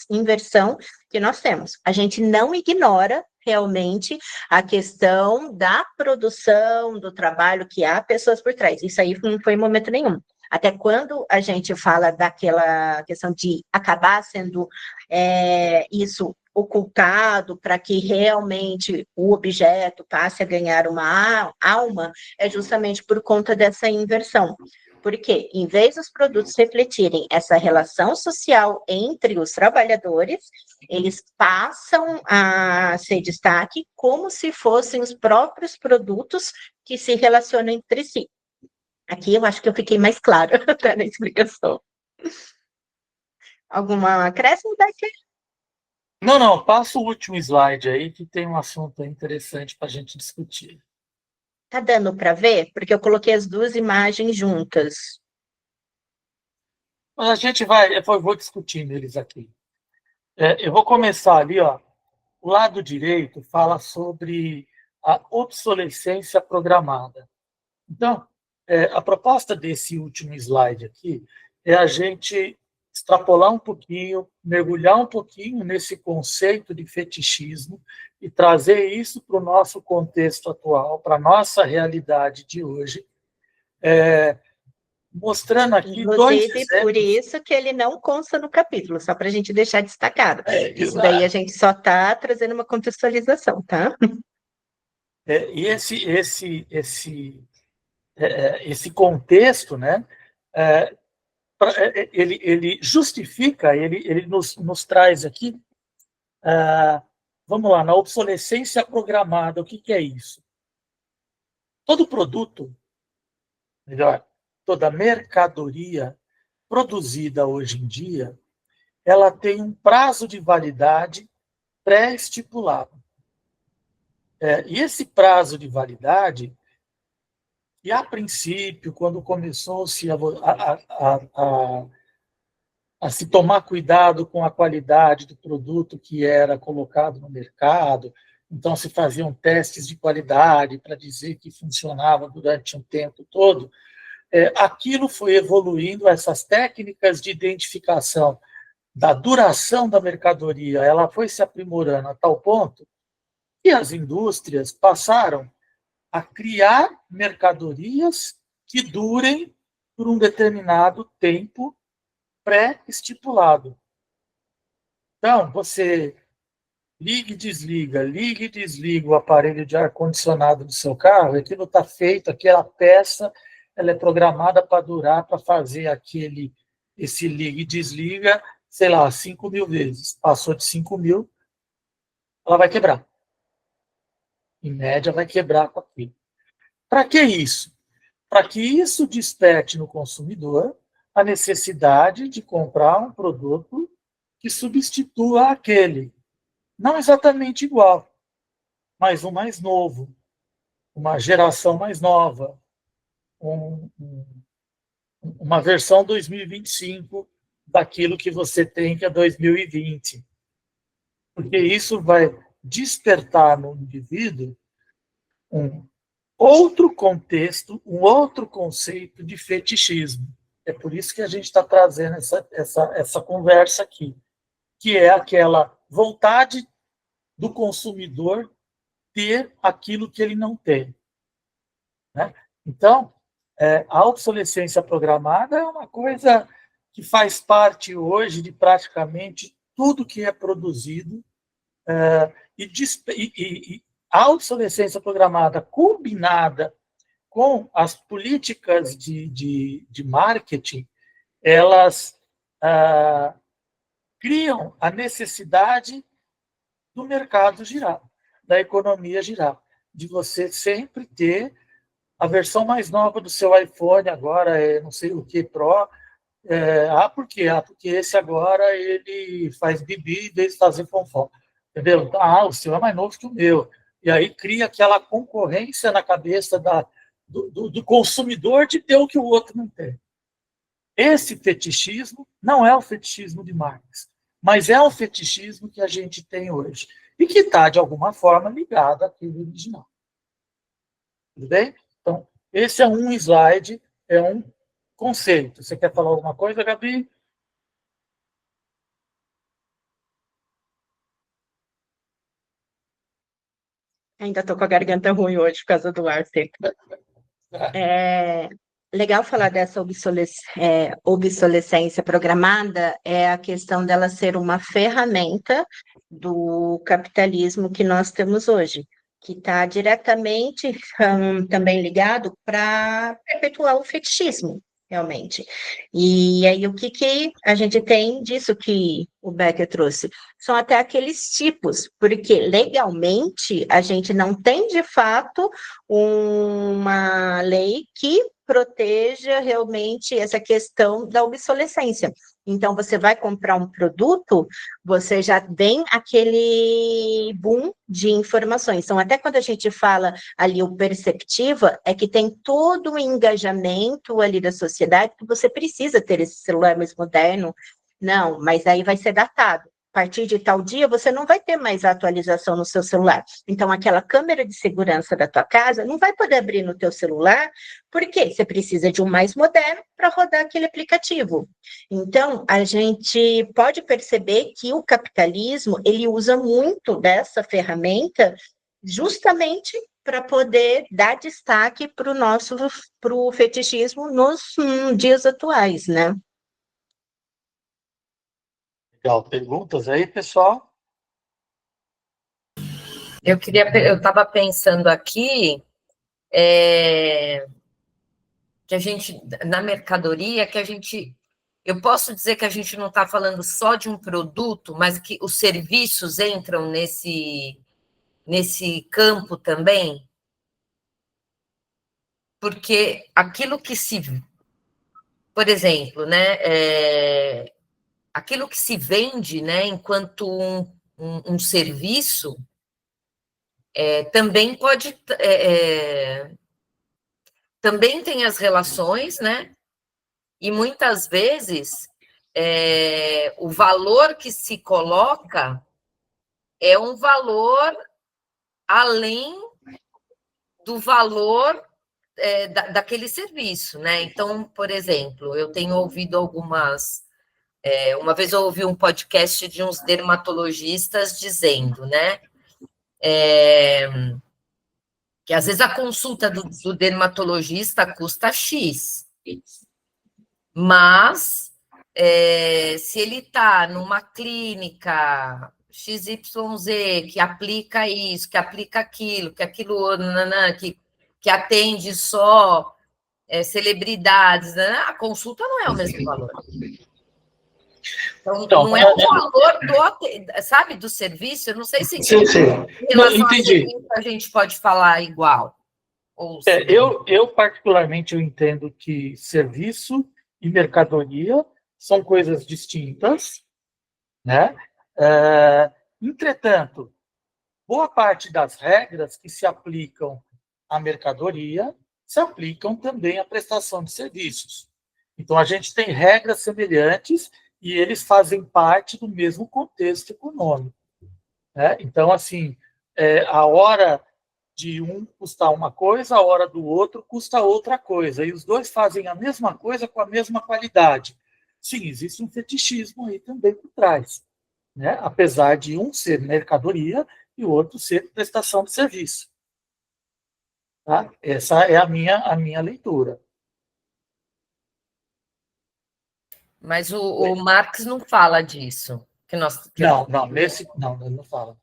inversão que nós temos. A gente não ignora realmente a questão da produção, do trabalho que há pessoas por trás. Isso aí não foi em momento nenhum. Até quando a gente fala daquela questão de acabar sendo isso ocultado para que realmente o objeto passe a ganhar uma alma, é justamente por conta dessa inversão. Porque, em vez dos produtos refletirem essa relação social entre os trabalhadores, eles passam a ser destaque como se fossem os próprios produtos que se relacionam entre si. Aqui eu acho que eu fiquei mais clara até na explicação. Alguma acréscimo, Becker? Não, passa o último slide aí, que tem um assunto interessante para a gente discutir. Tá dando para ver? Porque eu coloquei as duas imagens juntas. Mas a gente eu vou discutindo eles aqui. Eu vou começar ali, ó. O lado direito fala sobre a obsolescência programada. Então, a proposta desse último slide aqui é a gente extrapolar um pouquinho, mergulhar um pouquinho nesse conceito de fetichismo e trazer isso para o nosso contexto atual, para a nossa realidade de hoje, mostrando aqui dois exemplos. Por isso que ele não consta no capítulo, só para a gente deixar destacado. Isso daí a gente só está trazendo uma contextualização, tá? E esse contexto, né, ele justifica, ele nos traz aqui, vamos lá, na obsolescência programada, o que é isso? Todo produto, melhor, toda mercadoria produzida hoje em dia, ela tem um prazo de validade pré-estipulado. E esse prazo de validade, que a princípio, quando começou-se a se tomar cuidado com a qualidade do produto que era colocado no mercado, então se faziam testes de qualidade para dizer que funcionava durante um tempo todo, aquilo foi evoluindo, essas técnicas de identificação da duração da mercadoria, ela foi se aprimorando a tal ponto que as indústrias passaram a criar mercadorias que durem por um determinado tempo pré-estipulado. Então, você liga e desliga o aparelho de ar-condicionado do seu carro, aquilo está feito, aquela peça, ela é programada para durar, para fazer esse liga e desliga, sei lá, 5.000 vezes. Passou de 5.000, ela vai quebrar. Em média, vai quebrar com aquilo. Para que isso? Para que isso desperte no consumidor a necessidade de comprar um produto que substitua aquele. Não exatamente igual, mas um mais novo, uma geração mais nova, uma versão 2025 daquilo que você tem, que é 2020. Porque isso vai despertar no indivíduo um outro contexto, um outro conceito de fetichismo. É por isso que a gente está trazendo essa conversa aqui, que é aquela vontade do consumidor ter aquilo que ele não tem. Né? Então, a obsolescência programada é uma coisa que faz parte hoje de praticamente tudo que é produzido, e a obsolescência programada combinada com as políticas de marketing, elas criam a necessidade do mercado girar, da economia girar, de você sempre ter a versão mais nova do seu iPhone, agora é não sei o que, Pro. Por quê? Porque esse agora ele faz bibi em vez de fazer fonfon. Entendeu? O seu é mais novo que o meu. E aí cria aquela concorrência na cabeça do consumidor de ter o que o outro não tem. Esse fetichismo não é o fetichismo de Marx, mas é o fetichismo que a gente tem hoje. e que está, de alguma forma, ligado àquele original. Tudo bem? Então, esse é um slide, é um conceito. Você quer falar alguma coisa, Gabi? Ainda estou com a garganta ruim hoje por causa do ar seco. É legal falar dessa obsolescência programada, é a questão dela ser uma ferramenta do capitalismo que nós temos hoje, que está diretamente também ligado para perpetuar o fetichismo, realmente. E aí, o que a gente tem disso que o Becker trouxe? São até aqueles tipos, porque legalmente a gente não tem, de fato, uma lei que proteja realmente essa questão da obsolescência. Então, você vai comprar um produto, você já tem aquele boom de informações. Então, até quando a gente fala ali o perceptiva, é que tem todo o engajamento ali da sociedade que você precisa ter esse celular mais moderno. Não, mas aí vai ser datado. A partir de tal dia, você não vai ter mais a atualização no seu celular. Então, aquela câmera de segurança da tua casa não vai poder abrir no teu celular, porque você precisa de um mais moderno para rodar aquele aplicativo. Então, a gente pode perceber que o capitalismo, ele usa muito dessa ferramenta justamente para poder dar destaque para o fetichismo nos dias atuais, né? Legal. Perguntas aí, pessoal? Eu estava pensando aqui que a gente, na mercadoria, eu posso dizer que a gente não está falando só de um produto, mas que os serviços entram nesse campo também, porque aquilo que por exemplo, né, aquilo que se vende, né, enquanto um serviço, também pode, também tem as relações, né, e muitas vezes o valor que se coloca é um valor além do valor daquele serviço, né? Então, por exemplo, eu tenho ouvido algumas. Uma vez eu ouvi um podcast de uns dermatologistas dizendo, né? Que às vezes a consulta do dermatologista custa X, mas se ele está numa clínica XYZ que aplica isso, que aplica aquilo, que aquilo, que atende só celebridades, né? A consulta não é o mesmo valor. Então não é o valor sabe, do serviço. Eu não sei se Sim. em relação a serviço a gente pode falar igual. Ou eu particularmente eu entendo que serviço e mercadoria são coisas distintas, né? Entretanto, boa parte das regras que se aplicam à mercadoria se aplicam também à prestação de serviços. Então, a gente tem regras semelhantes e eles fazem parte do mesmo contexto econômico, né? Então, assim, a hora de um custar uma coisa, a hora do outro custa outra coisa. E os dois fazem a mesma coisa com a mesma qualidade. Sim, existe um fetichismo aí também por trás, né? Apesar de um ser mercadoria e o outro ser prestação de serviço. Tá? Essa é a minha leitura. Mas o Marx não fala disso. Não, ele não fala.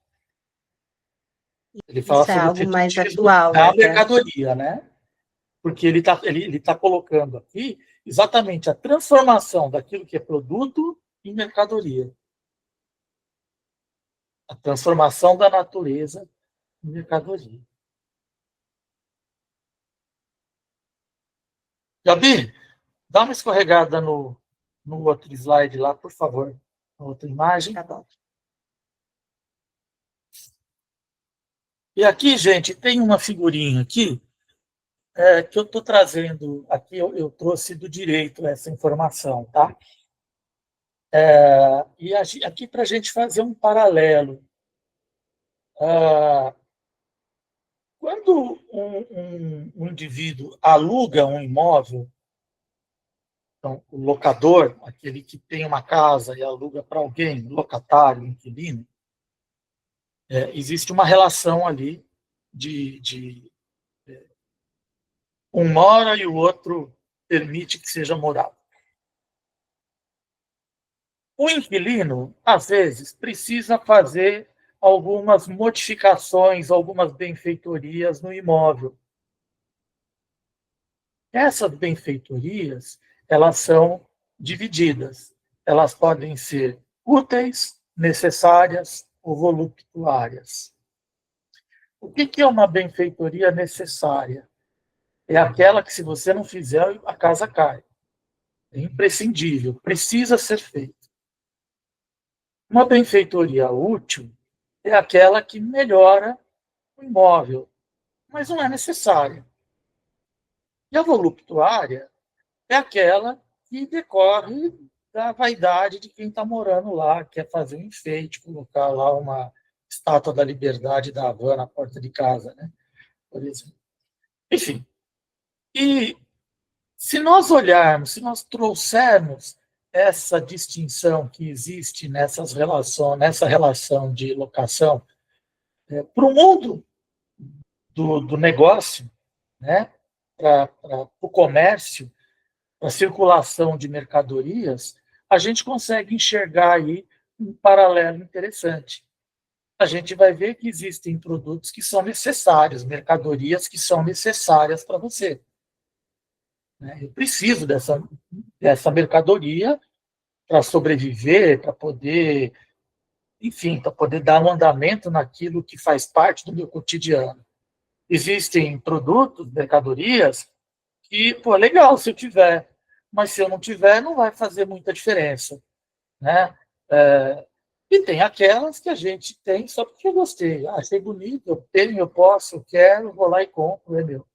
Ele fala Isso é sobre algo o mais fetichismo atual, da né? mercadoria, né? Porque ele tá colocando aqui exatamente a transformação daquilo que é produto em mercadoria. A transformação da natureza em mercadoria. Gabi, dá uma escorregada no outro slide lá, por favor. Na outra imagem. Tá bom. E aqui, gente, tem uma figurinha aqui que eu estou trazendo. Aqui eu trouxe do direito essa informação, tá? E aqui para a gente fazer um paralelo Quando um indivíduo aluga um imóvel, então, o locador, aquele que tem uma casa e aluga para alguém, locatário, inquilino, existe uma relação ali de um mora e o outro permite que seja morado. O inquilino, às vezes, precisa fazer algumas modificações, algumas benfeitorias no imóvel. Essas benfeitorias, elas são divididas. Elas podem ser úteis, necessárias ou voluptuárias. O que é uma benfeitoria necessária? É aquela que, se você não fizer, a casa cai. É imprescindível, precisa ser feita. Uma benfeitoria útil é aquela que melhora o imóvel, mas não é necessária. E a voluptuária é aquela que decorre da vaidade de quem está morando lá, quer fazer um enfeite, colocar lá uma estátua da Liberdade da Havana na porta de casa, né? Por exemplo. Enfim. E se nós olharmos, se nós trouxermos essa distinção que existe nessa relação de locação para o mundo do negócio, né? Para o comércio, para a circulação de mercadorias, a gente consegue enxergar aí um paralelo interessante. A gente vai ver que existem produtos que são necessários, mercadorias que são necessárias para você. Eu preciso dessa mercadoria para sobreviver, para poder, enfim, para poder dar um andamento naquilo que faz parte do meu cotidiano. Existem produtos, mercadorias, que, pô, legal se eu tiver, mas se eu não tiver, não vai fazer muita diferença, né? E tem aquelas que a gente tem só porque eu gostei. Achei bonito, eu tenho, eu posso, eu quero, vou lá e compro, é meu.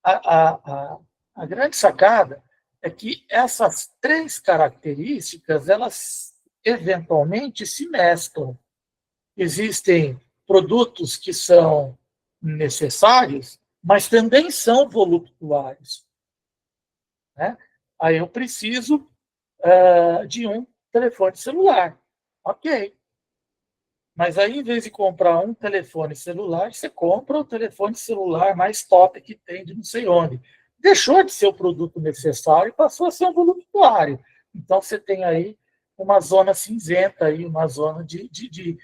A grande sacada é que essas três características, elas eventualmente se mesclam. Existem produtos que são necessários, mas também são voluptuários. Né? Aí eu preciso de um telefone celular. Ok. Mas aí, em vez de comprar um telefone celular, você compra o telefone celular mais top que tem de não sei onde. Deixou de ser o produto necessário e passou a ser um voluptuário. Então, você tem aí uma zona cinzenta, aí, uma zona de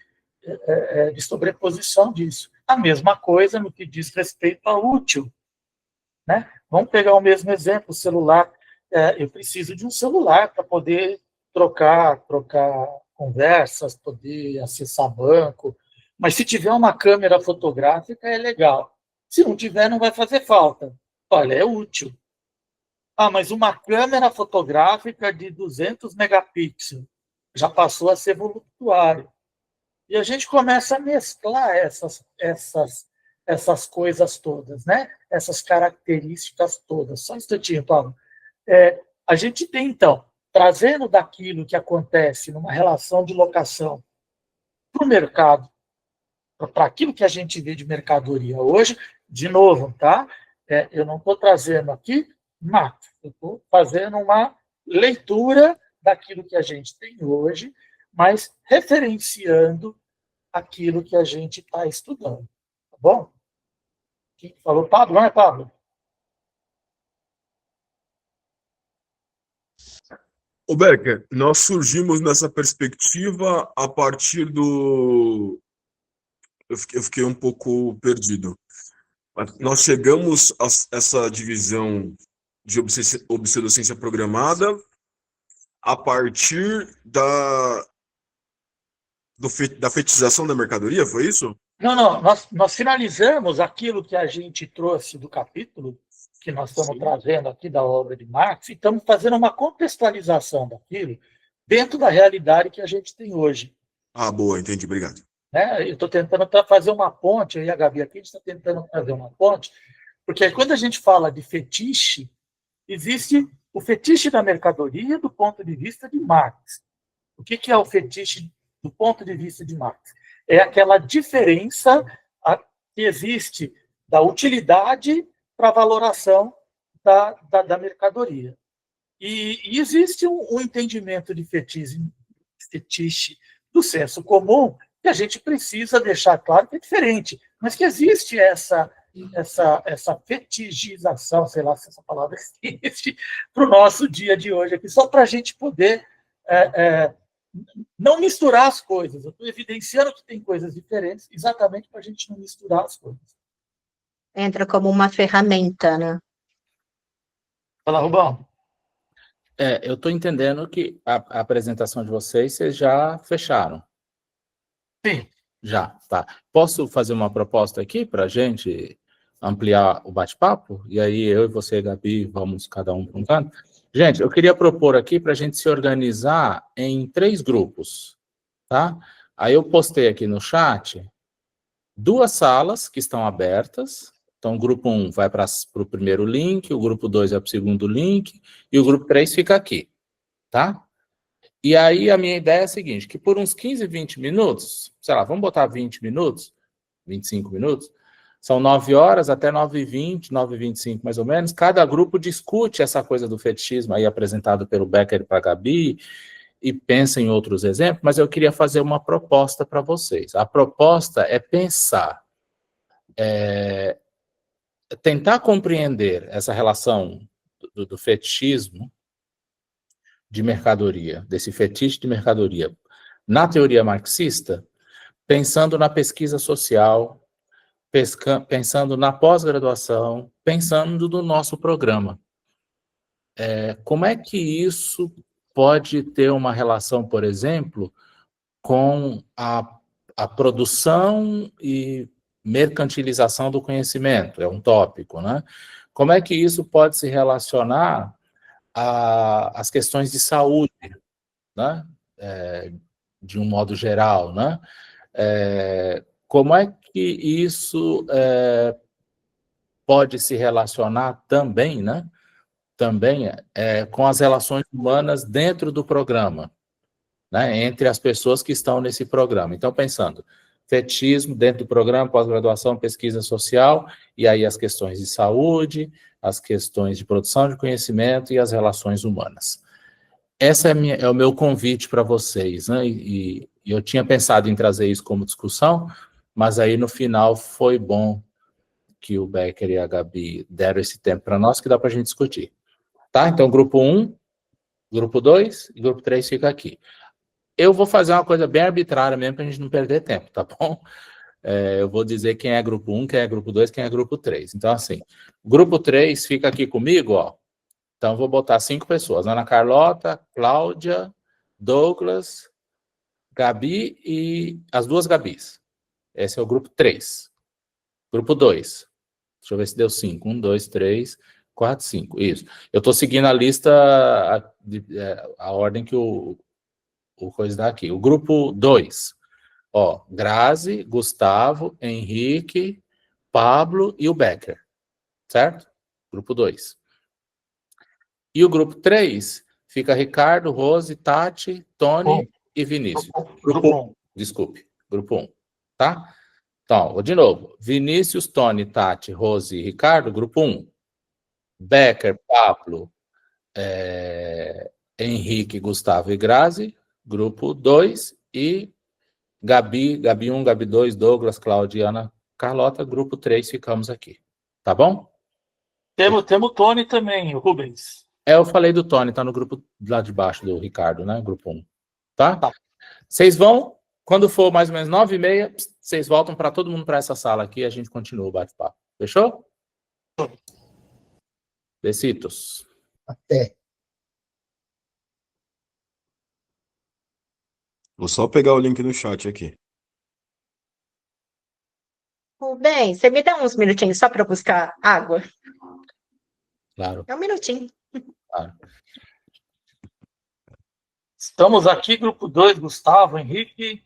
sobreposição disso. A mesma coisa no que diz respeito a útil. Né? Vamos pegar o mesmo exemplo, o celular. Eu preciso de um celular para poder trocar conversas, poder acessar banco. Mas se tiver uma câmera fotográfica, é legal. Se não tiver, não vai fazer falta. Olha, é útil. Mas uma câmera fotográfica de 200 megapixels já passou a ser voluptuário. E a gente começa a mesclar essas coisas todas, né? Essas características todas. Só um instantinho, Paulo. A gente tem, então, trazendo daquilo que acontece numa relação de locação para o mercado, para aquilo que a gente vê de mercadoria hoje, de novo, tá? Eu não estou trazendo aqui mato, eu estou fazendo uma leitura daquilo que a gente tem hoje, mas referenciando aquilo que a gente está estudando. Tá bom? Quem falou? Pablo, não é, Pablo? Ô, Becker, nós surgimos nessa perspectiva a partir do... Eu fiquei um pouco perdido. Nós chegamos a essa divisão de obsolescência programada a partir da fetichização da mercadoria, foi isso? Não. Nós finalizamos aquilo que a gente trouxe do capítulo, que nós estamos trazendo aqui da obra de Marx, e estamos fazendo uma contextualização daquilo dentro da realidade que a gente tem hoje. Boa, entendi, obrigado. Eu estou tentando fazer uma ponte, aí a Gabi aqui está tentando fazer uma ponte, porque quando a gente fala de fetiche, existe o fetiche da mercadoria do ponto de vista de Marx. O que é o fetiche do ponto de vista de Marx? é aquela diferença que existe da utilidade para a valoração da mercadoria. E existe um entendimento de fetiche do senso comum que a gente precisa deixar claro que é diferente, mas que existe essa fetichização, sei lá se essa palavra existe, para o nosso dia de hoje aqui, só para a gente poder não misturar as coisas. Eu estou evidenciando que tem coisas diferentes, exatamente para a gente não misturar as coisas. Entra como uma ferramenta, né? Fala, Rubão. Eu estou entendendo que a apresentação de vocês já fecharam. Sim. Já, tá. Posso fazer uma proposta aqui para a gente ampliar o bate-papo? E aí eu e você, Gabi, vamos cada um para um canto. Gente, eu queria propor aqui para a gente se organizar em 3 grupos, tá? Aí eu postei aqui no chat 2 salas que estão abertas. Então, o grupo 1 vai para o primeiro link, o grupo 2 vai para o segundo link, e o grupo 3 fica aqui, tá? E aí a minha ideia é a seguinte, que por uns 15, 20 minutos, sei lá, vamos botar 20 minutos, 25 minutos, são 9 horas até 9h20, 9h25 mais ou menos, cada grupo discute essa coisa do fetichismo aí apresentado pelo Becker para a Gabi, e pensa em outros exemplos, mas eu queria fazer uma proposta para vocês. A proposta é pensar, tentar compreender essa relação do fetichismo de mercadoria, desse fetiche de mercadoria, na teoria marxista, pensando na pesquisa social, pensando na pós-graduação, pensando no nosso programa. Como é que isso pode ter uma relação, por exemplo, com a produção e mercantilização do conhecimento? É um tópico, né? Como é que isso pode se relacionar às questões de saúde, né? De um modo geral, né? Como é que isso pode se relacionar também, né? Também com as relações humanas dentro do programa, né? Entre as pessoas que estão nesse programa. Então, pensando, fetichismo dentro do programa, pós-graduação, pesquisa social, e aí as questões de saúde, as questões de produção de conhecimento e as relações humanas. Esse é o meu convite para vocês, né? E eu tinha pensado em trazer isso como discussão, mas aí no final foi bom que o Becker e a Gabi deram esse tempo para nós, que dá para a gente discutir. Tá? Então, grupo 1, grupo 2 e grupo 3 fica aqui. Eu vou fazer uma coisa bem arbitrária mesmo, para a gente não perder tempo, tá bom? Eu vou dizer quem é grupo 1, quem é grupo 2, quem é grupo 3. Então, assim, grupo 3 fica aqui comigo, ó. Então, vou botar 5 pessoas. Ana Carlota, Cláudia, Douglas, Gabi e as 2 Gabis. Esse é o grupo 3. Grupo 2. Deixa eu ver se deu 5. 1, 2, 3, 4, 5. Isso. Eu estou seguindo a lista, a ordem que o coisa dá aqui. O grupo 2. Ó, Grazi, Gustavo, Henrique, Pablo e o Becker. Certo? Grupo 2. E o grupo 3 fica Ricardo, Rose, Tati, Tony e Vinícius. Grupo 1. Desculpe. Grupo 1. Tá? Então, de novo. Vinícius, Tony, Tati, Rose e Ricardo, grupo 1. Becker, Pablo, Henrique, Gustavo e Grazi, grupo 2. E Gabi 1, Gabi 2, Douglas, Cláudia e Ana Carlota, grupo 3, ficamos aqui. Tá bom? Temos o Tony também, o Rubens. Eu falei do Tony, tá no grupo lá de baixo do Ricardo, né? Grupo 1. Tá? Vocês vão, quando for mais ou menos 9h30, vocês voltam para todo mundo para essa sala aqui e a gente continua o bate-papo. Fechou? Besitos. Até. Vou só pegar o link no chat aqui. Bem, você me dá uns minutinhos só para buscar água? Claro. É um minutinho. Claro. Estamos aqui, grupo 2, Gustavo, Henrique.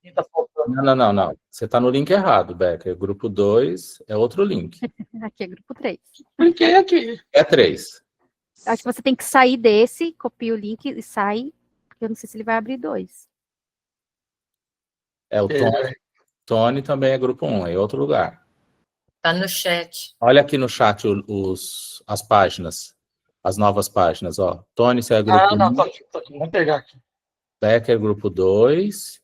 Quem está faltando? Não. Você está no link errado, Becker. Grupo 2 é outro link. Aqui é grupo 3. Cliquei aqui. É 3. Acho que você tem que sair desse, copia o link e sai, porque eu não sei se ele vai abrir 2. É, o Tony também é grupo 1, é em outro lugar. Tá no chat. Olha aqui no chat as páginas, as novas páginas, ó. Tony, você é grupo 1. Não, tô aqui. Vamos pegar aqui. Becker, grupo 2.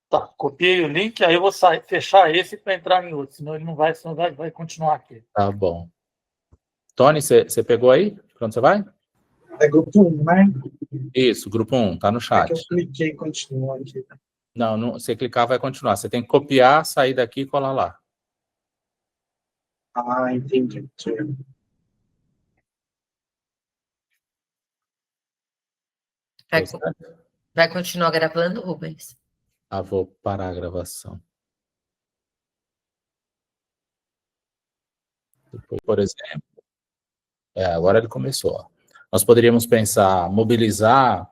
Tá, copiei o link, aí eu vou fechar esse para entrar em outro, senão ele não vai, vai continuar aqui. Tá bom. Tony, você pegou aí? Pra onde você vai? É grupo 1, né? Isso, grupo 1, tá no É chat. que eu cliquei e continua aqui. Não, você clicar vai continuar. Você tem que copiar, sair daqui e colar lá. Ah, entendi. Vai continuar gravando, Rubens? Vou parar a gravação. Depois, por exemplo, agora ele começou. Nós poderíamos pensar, mobilizar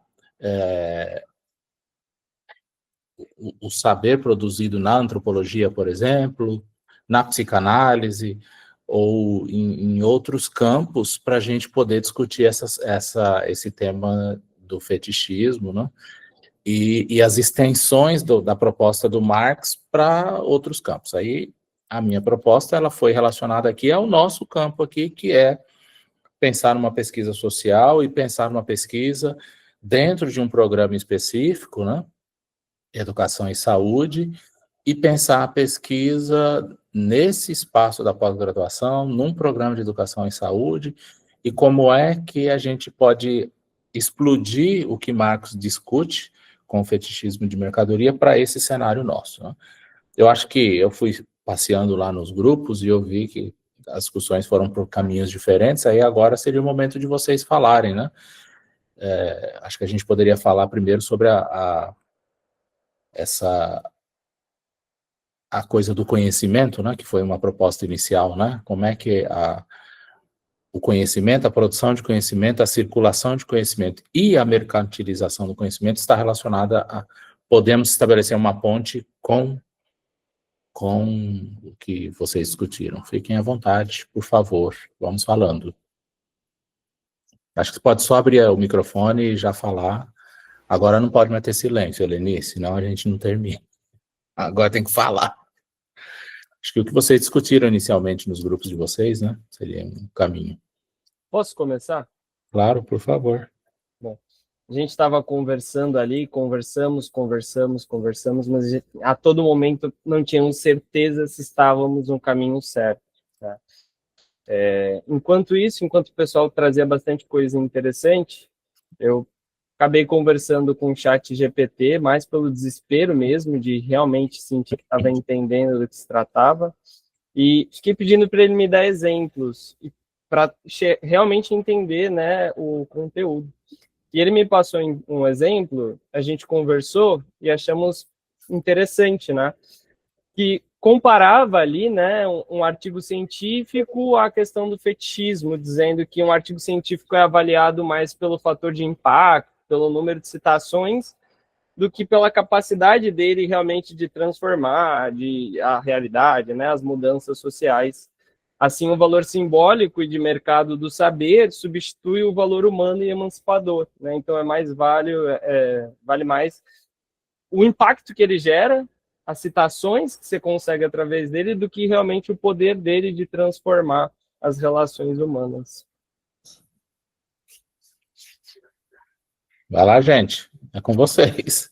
o saber produzido na antropologia, por exemplo, na psicanálise, ou em outros campos, para a gente poder discutir esse tema do fetichismo, né? E as extensões da proposta do Marx para outros campos. Aí, a minha proposta ela foi relacionada aqui ao nosso campo aqui, que é pensar numa pesquisa social e pensar numa pesquisa dentro de um programa específico, né? Educação e saúde, e pensar a pesquisa nesse espaço da pós-graduação, num programa de educação e saúde, e como é que a gente pode explodir o que Marx discute com o fetichismo de mercadoria para esse cenário nosso, né? Eu acho que eu fui passeando lá nos grupos e eu vi que as discussões foram por caminhos diferentes, aí agora seria o momento de vocês falarem, né? Acho que a gente poderia falar primeiro sobre a coisa do conhecimento, né, que foi uma proposta inicial, né? Como é que o conhecimento, a produção de conhecimento, a circulação de conhecimento e a mercantilização do conhecimento está relacionada podemos estabelecer uma ponte com o que vocês discutiram. Fiquem à vontade, por favor, vamos falando. Acho que você pode só abrir o microfone e já falar. Agora não pode mais ter silêncio, Helenice, senão a gente não termina. Agora tem que falar. Acho que o que vocês discutiram inicialmente nos grupos de vocês, né, seria um caminho. Posso começar? Claro, por favor. Bom, a gente estava conversando ali, conversamos, mas a todo momento não tínhamos certeza se estávamos no caminho certo. Tá? Enquanto o pessoal trazia bastante coisa interessante, eu acabei conversando com o chat GPT, mais pelo desespero mesmo, de realmente sentir que estava entendendo do que se tratava, e fiquei pedindo para ele me dar exemplos, para realmente entender, né, o conteúdo. E ele me passou um exemplo, a gente conversou e achamos interessante, né, que comparava ali, né, um artigo científico à questão do fetichismo, dizendo que um artigo científico é avaliado mais pelo fator de impacto, pelo número de citações, do que pela capacidade dele realmente de transformar a realidade, né, as mudanças sociais. Assim, o valor simbólico e de mercado do saber substitui o valor humano e emancipador, né? Então, vale mais o impacto que ele gera, as citações que você consegue através dele, do que realmente o poder dele de transformar as relações humanas. Vai lá, gente. É com vocês.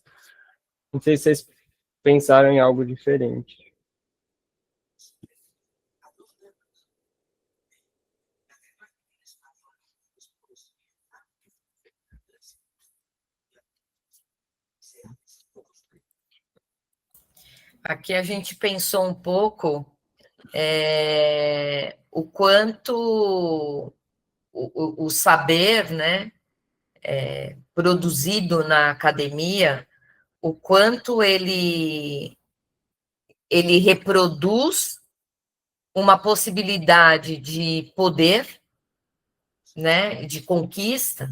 Não sei se vocês pensaram em algo diferente. Aqui a gente pensou um pouco o quanto o saber, né, produzido na academia, o quanto ele reproduz uma possibilidade de poder, né, de conquista,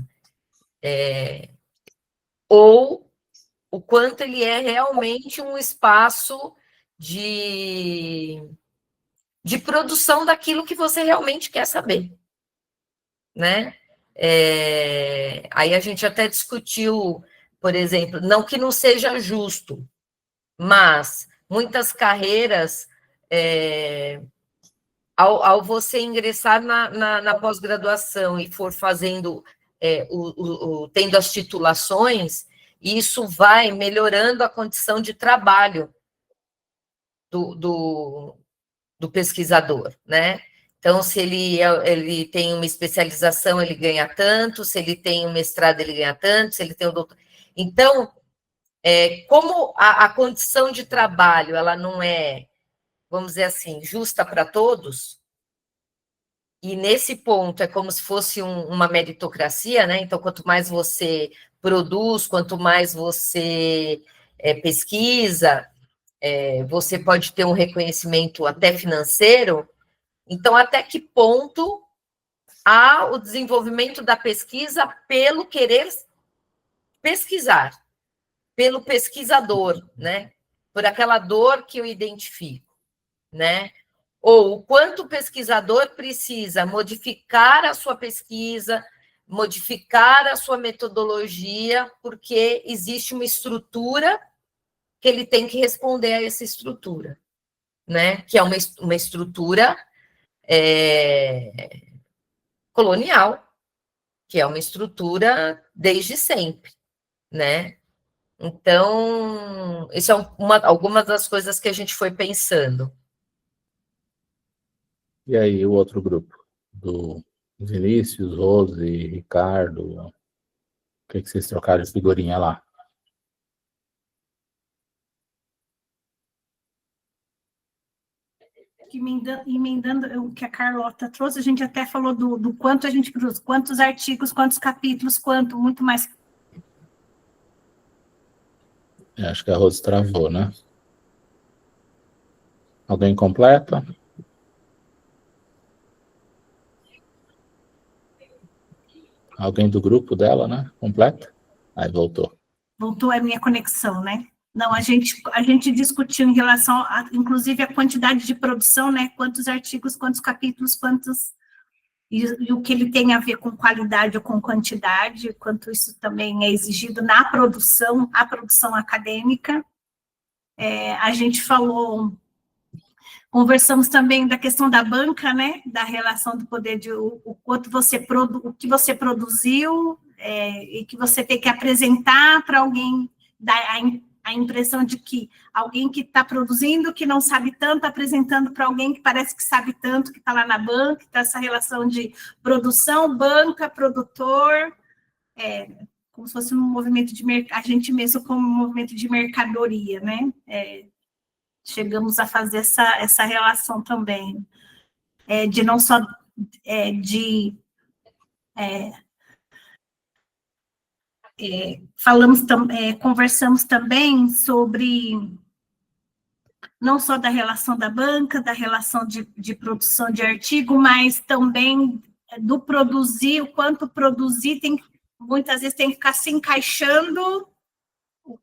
ou o quanto ele é realmente um espaço de produção daquilo que você realmente quer saber, né? Aí a gente até discutiu, por exemplo, não que não seja justo, mas muitas carreiras, ao você ingressar na pós-graduação e for fazendo, tendo as titulações, isso vai melhorando a condição de trabalho do pesquisador, né? Então, se ele tem uma especialização, ele ganha tanto, se ele tem um mestrado, ele ganha tanto, se ele tem um doutorado. Então, como a condição de trabalho ela não é, vamos dizer assim, justa para todos, e nesse ponto é como se fosse uma meritocracia, né? Então, quanto mais você produz, quanto mais você pesquisa, você pode ter um reconhecimento até financeiro. Então, até que ponto há o desenvolvimento da pesquisa pelo querer pesquisar, pelo pesquisador, né? Por aquela dor que eu identifico, né? Ou o quanto o pesquisador precisa modificar a sua pesquisa, modificar a sua metodologia, porque existe uma estrutura que ele tem que responder a essa estrutura, né? Que é uma estrutura colonial, que é uma estrutura desde sempre, né? Então, isso é algumas das coisas que a gente foi pensando. E aí, o outro grupo? Do Vinícius, Rose, Ricardo, o que vocês trocaram de figurinha lá? Emendando o que a Carlota trouxe, a gente até falou do quanto a gente produz, quantos artigos, quantos capítulos, muito mais. Acho que a Rose travou, né? Alguém completa? Alguém do grupo dela, né? Completa? Aí voltou. Voltou a minha conexão, né? Não, a gente discutiu em relação, inclusive, a quantidade de produção, né? Quantos artigos, quantos capítulos, e o que ele tem a ver com qualidade ou com quantidade, quanto isso também é exigido na produção, a produção acadêmica. A gente conversamos também da questão da banca, né? Da relação do poder o que você produziu e que você tem que apresentar para alguém, dar a impressão de que alguém que está produzindo, que não sabe tanto, apresentando para alguém que parece que sabe tanto, que está lá na banca, está essa relação de produção, banca, produtor, como se fosse um movimento de mercado, a gente mesmo como um movimento de mercadoria, né? Chegamos a fazer essa relação também, de não só conversamos também sobre não só da relação da banca, da relação de produção de artigo, mas também do produzir, o quanto produzir muitas vezes tem que ficar se encaixando,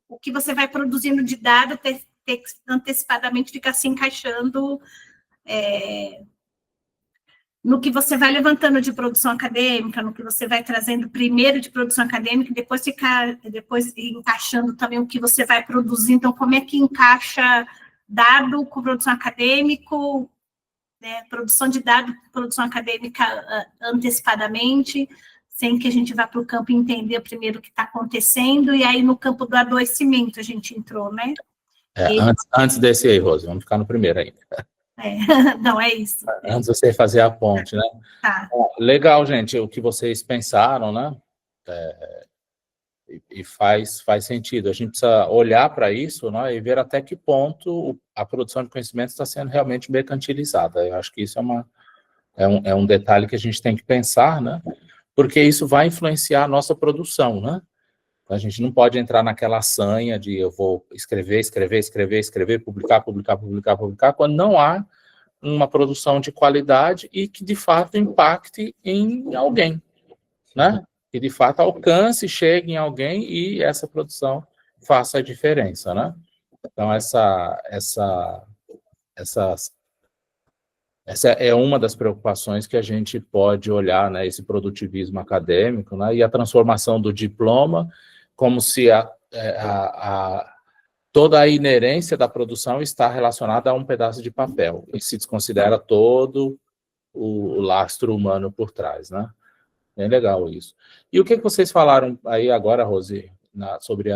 o que você vai produzindo de dado, ter que antecipadamente ficar se encaixando no que você vai levantando de produção acadêmica, no que você vai trazendo primeiro de produção acadêmica, depois encaixando também o que você vai produzir. Então, como é que encaixa dado com produção acadêmica, produção de dado com produção acadêmica antecipadamente, sem que a gente vá para o campo entender primeiro o que está acontecendo, e aí no campo do adoecimento a gente entrou, né? Antes desse aí, Rose, vamos ficar no primeiro ainda. Não, é isso. Antes de você fazer a ponte, né? Tá. Legal, gente, o que vocês pensaram, né? E faz sentido. A gente precisa olhar para isso, né, e ver até que ponto a produção de conhecimento está sendo realmente mercantilizada. Eu acho que isso é um detalhe que a gente tem que pensar, né? Porque isso vai influenciar a nossa produção, né? A gente não pode entrar naquela sanha de eu vou escrever, publicar, quando não há uma produção de qualidade e que, de fato, impacte em alguém, né? Que, de fato, alcance, chegue em alguém e essa produção faça a diferença, né? Então, essa é uma das preocupações que a gente pode olhar, né? Esse produtivismo acadêmico, né? E a transformação do diploma como se toda a inerência da produção está relacionada a um pedaço de papel, e se desconsidera todo o lastro humano por trás, né? É legal isso. E o que vocês falaram aí agora, Rose, sobre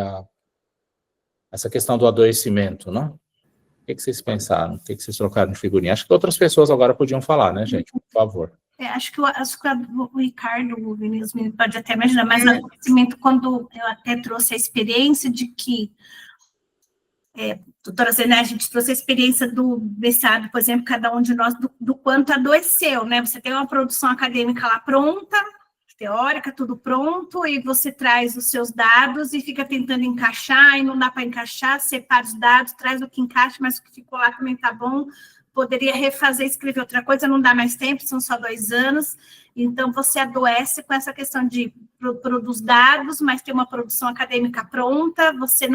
essa questão do adoecimento, né? O que vocês pensaram? O que vocês trocaram de figurinha? Acho que outras pessoas agora podiam falar, né, gente? Por favor. Acho que o Ricardo, o Vinícius, pode até me ajudar, mas no adoecimento, quando eu até trouxe a experiência de que, doutora Zena, a gente trouxe a experiência do mestrado, por exemplo, cada um de nós, do quanto adoeceu, né? Você tem uma produção acadêmica lá pronta, teórica, tudo pronto, e você traz os seus dados e fica tentando encaixar, e não dá para encaixar, separa os dados, traz o que encaixa, mas o que ficou lá também tá bom, poderia refazer, escrever outra coisa, não dá mais tempo, são só 2 anos, então você adoece com essa questão de produzir dados, mas tem uma produção acadêmica pronta, você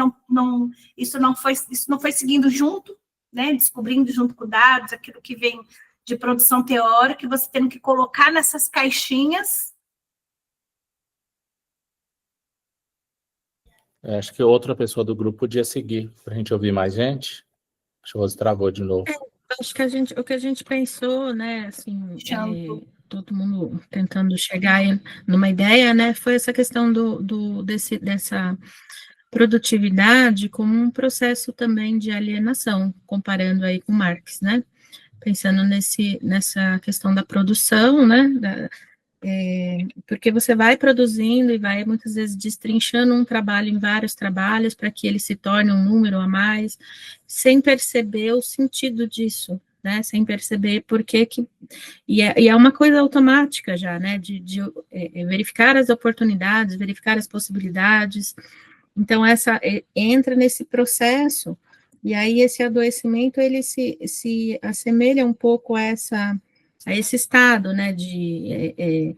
isso não foi seguindo junto, né, descobrindo junto com dados, aquilo que vem de produção teórica, você tendo que colocar nessas caixinhas. Acho que outra pessoa do grupo podia seguir, para a gente ouvir mais gente. Acho que o Rose travou de novo. Acho que o que a gente pensou, né, assim, todo mundo tentando chegar numa ideia, né, foi essa questão dessa produtividade como um processo também de alienação, comparando aí com Marx, né, pensando nessa questão da produção, né, porque você vai produzindo e vai muitas vezes destrinchando um trabalho em vários trabalhos para que ele se torne um número a mais, sem perceber o sentido disso, né, sem perceber por que e é uma coisa automática já, né, de verificar as oportunidades, verificar as possibilidades, então entra nesse processo, e aí esse adoecimento, ele se assemelha um pouco a esse estado, né, de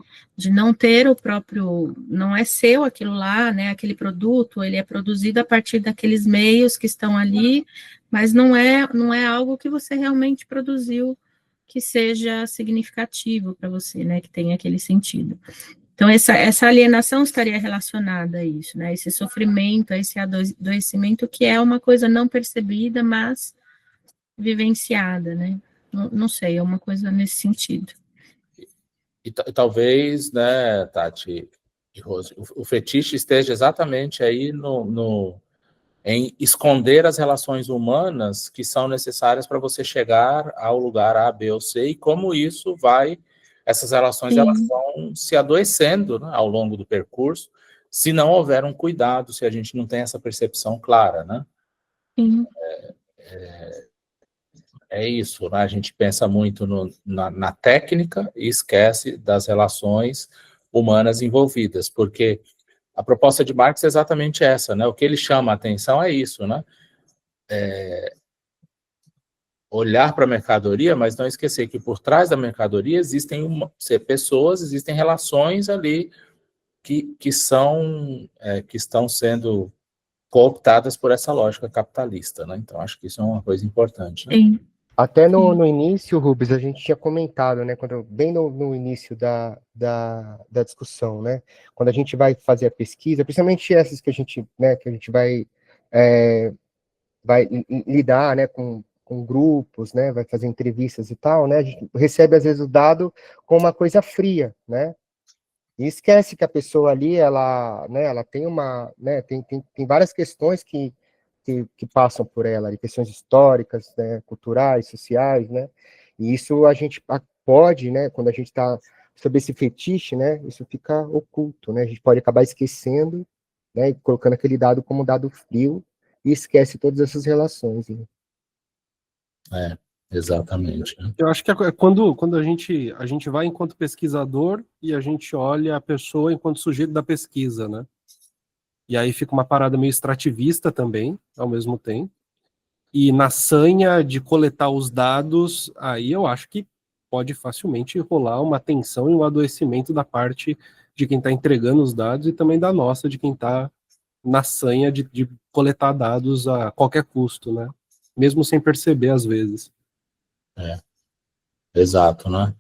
não ter o próprio, não é seu aquilo lá, né, aquele produto, ele é produzido a partir daqueles meios que estão ali, mas não é algo que você realmente produziu que seja significativo para você, né, que tenha aquele sentido. Então, essa alienação estaria relacionada a isso, né, esse sofrimento, a esse adoecimento, que é uma coisa não percebida, mas vivenciada, né. Não sei, é uma coisa nesse sentido. E talvez, né, Tati e Rose, o fetiche esteja exatamente aí em esconder as relações humanas que são necessárias para você chegar ao lugar A, B ou C, e como essas relações, elas vão se adoecendo, né, ao longo do percurso, se não houver um cuidado, se a gente não tem essa percepção clara, né? Sim. É isso, né? A gente pensa muito na técnica e esquece das relações humanas envolvidas, porque a proposta de Marx é exatamente essa, né? O que ele chama a atenção é isso, né? Olhar para a mercadoria, mas não esquecer que por trás da mercadoria existem pessoas, existem relações ali que estão sendo cooptadas por essa lógica capitalista, né? Então, acho que isso é uma coisa importante, né? Sim. Até no início, Rubens, a gente tinha comentado, né, bem no início da discussão, né, quando a gente vai fazer a pesquisa, principalmente essas que a gente vai lidar, né, com grupos, né, vai fazer entrevistas e tal, né, a gente recebe às vezes o dado com uma coisa fria, né, e esquece que a pessoa ali, ela tem tem várias questões que passam por ela, questões históricas, né, culturais, sociais, né, e isso a gente pode, né, quando a gente está sobre esse fetiche, né, isso fica oculto, né, a gente pode acabar esquecendo, né, e colocando aquele dado como dado frio, e esquece todas essas relações, né. Exatamente. Eu acho que é quando a gente vai enquanto pesquisador e a gente olha a pessoa enquanto sujeito da pesquisa, né, e aí fica uma parada meio extrativista também, ao mesmo tempo. E na sanha de coletar os dados, aí eu acho que pode facilmente rolar uma tensão e um adoecimento da parte de quem está entregando os dados e também da nossa, de quem está na sanha de coletar dados a qualquer custo, né? Mesmo sem perceber, às vezes. Exato, né?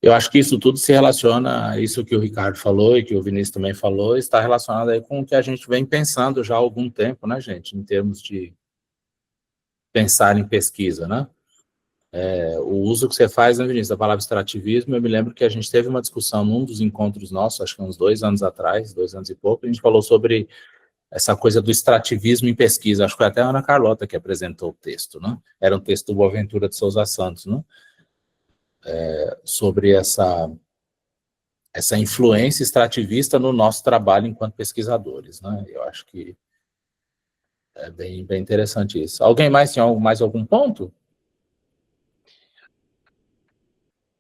Eu acho que isso tudo se relaciona a isso que o Ricardo falou e que o Vinícius também falou, está relacionado aí com o que a gente vem pensando já há algum tempo, né, gente, em termos de pensar em pesquisa, né? O uso que você faz, né, Vinícius, da palavra extrativismo, eu me lembro que a gente teve uma discussão num dos encontros nossos, acho que uns 2 anos atrás, 2 anos e pouco, a gente falou sobre essa coisa do extrativismo em pesquisa, acho que foi até a Ana Carlota que apresentou o texto, né? Era um texto do Boaventura de Souza Santos, né? Sobre essa influência extrativista no nosso trabalho enquanto pesquisadores, né? Eu acho que é bem interessante isso. Alguém mais tem mais algum ponto?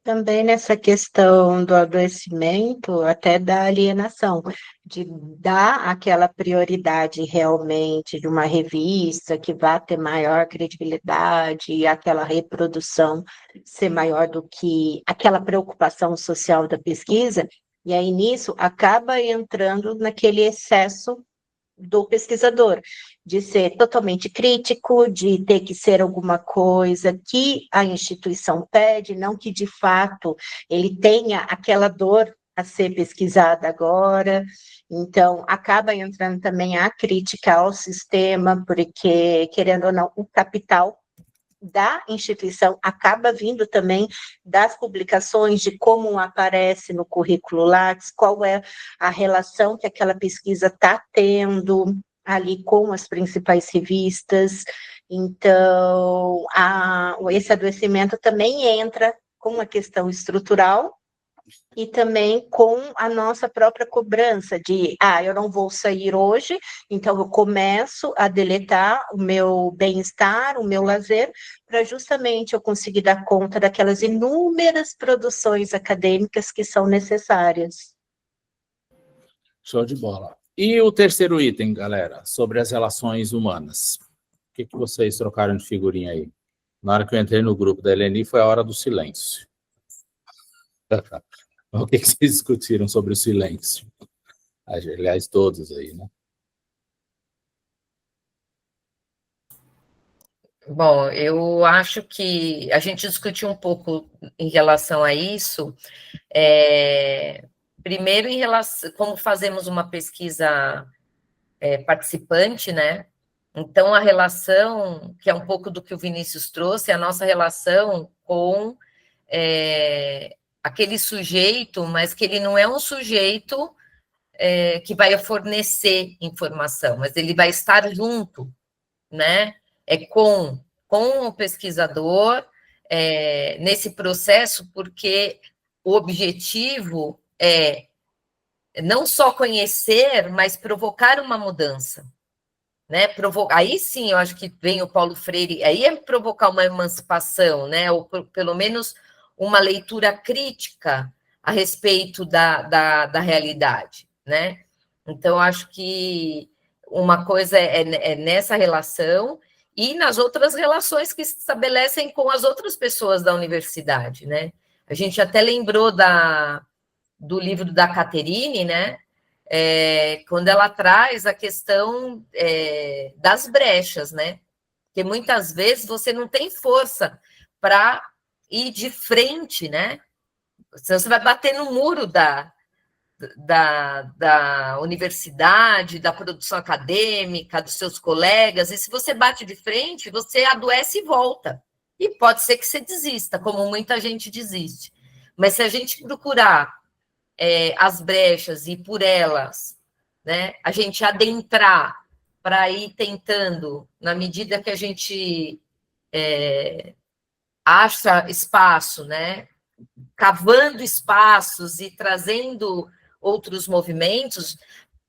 Também nessa questão do adoecimento, até da alienação, de dar aquela prioridade realmente de uma revista que vá ter maior credibilidade e aquela reprodução ser maior do que aquela preocupação social da pesquisa, e aí nisso acaba entrando naquele excesso do pesquisador, de ser totalmente crítico, de ter que ser alguma coisa que a instituição pede, não que de fato ele tenha aquela dor a ser pesquisada agora. Então, acaba entrando também a crítica ao sistema, porque, querendo ou não, o capital da instituição acaba vindo também das publicações, de como aparece no currículo Lattes, qual é a relação que aquela pesquisa está tendo ali com as principais revistas. Então, esse adoecimento também entra com a questão estrutural e também com a nossa própria cobrança de, eu não vou sair hoje, então eu começo a deletar o meu bem-estar, o meu lazer, para justamente eu conseguir dar conta daquelas inúmeras produções acadêmicas que são necessárias. Show de bola. E o terceiro item, galera, sobre as relações humanas. O que vocês trocaram de figurinha aí? Na hora que eu entrei no grupo da Eleni, foi a hora do silêncio. O que vocês discutiram sobre o silêncio? Aliás, todos aí, né? Bom, eu acho que a gente discutiu um pouco em relação a isso. Primeiro, em relação como fazemos uma pesquisa participante, né? Então, a relação, que é um pouco do que o Vinícius trouxe, a nossa relação com aquele sujeito, mas que ele não é um sujeito que vai fornecer informação, mas ele vai estar junto, né? Com o pesquisador nesse processo, porque o objetivo é não só conhecer, mas provocar uma mudança, né? Aí sim, eu acho que vem o Paulo Freire, aí é provocar uma emancipação, né? Ou pelo menos uma leitura crítica a respeito da realidade, né? Então, acho que uma coisa é nessa relação e nas outras relações que se estabelecem com as outras pessoas da universidade, né? A gente até lembrou do livro da Caterine, né? Quando ela traz a questão das brechas, né? Porque muitas vezes você não tem força para ir de frente, né? Você vai bater no muro da universidade, da produção acadêmica, dos seus colegas, e se você bate de frente, você adoece e volta. E pode ser que você desista, como muita gente desiste. Mas se a gente procurar as brechas e por elas, né, a gente adentrar para ir tentando, na medida que a gente acha espaço, né, cavando espaços e trazendo outros movimentos,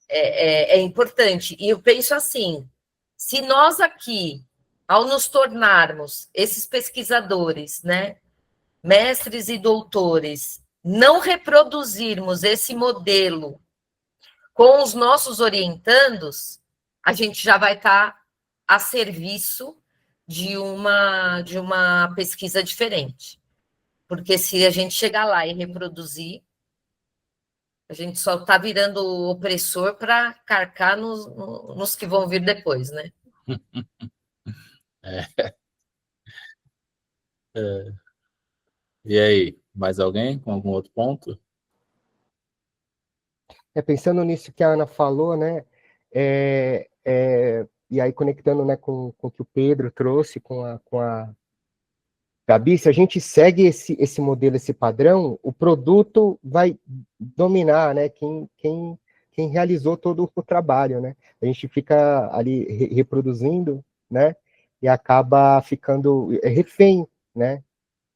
é importante. E eu penso assim, se nós aqui, ao nos tornarmos esses pesquisadores, né, mestres e doutores, não reproduzirmos esse modelo com os nossos orientandos, a gente já vai estar a serviço de uma pesquisa diferente. Porque se a gente chegar lá e reproduzir, a gente só está virando opressor para carcar nos que vão vir depois, né? E aí? Mais alguém com algum outro ponto? Pensando nisso que a Ana falou, né, e aí conectando, né, com o que o Pedro trouxe, com a Gabi, se a gente segue esse modelo, esse padrão, o produto vai dominar, né, quem realizou todo o trabalho, né? A gente fica ali reproduzindo, né, e acaba ficando refém, né,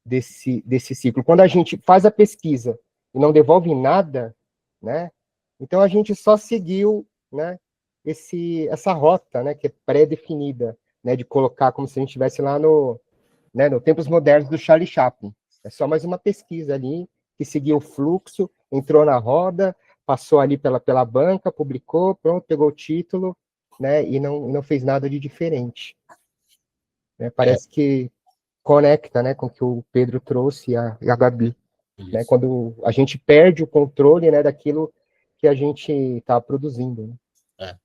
desse ciclo. Quando a gente faz a pesquisa e não devolve nada, né, então a gente só seguiu, né, essa rota, né, que é pré-definida, né, de colocar como se a gente estivesse lá no Tempos Modernos do Charlie Chaplin. É só mais uma pesquisa ali, que seguiu o fluxo, entrou na roda, passou ali pela banca, publicou, pronto, pegou o título, né, e não fez nada de diferente. Né, parece que conecta, né, com o que o Pedro trouxe e a Gabi. Né, quando a gente perde o controle, né, daquilo que a gente está produzindo. Né?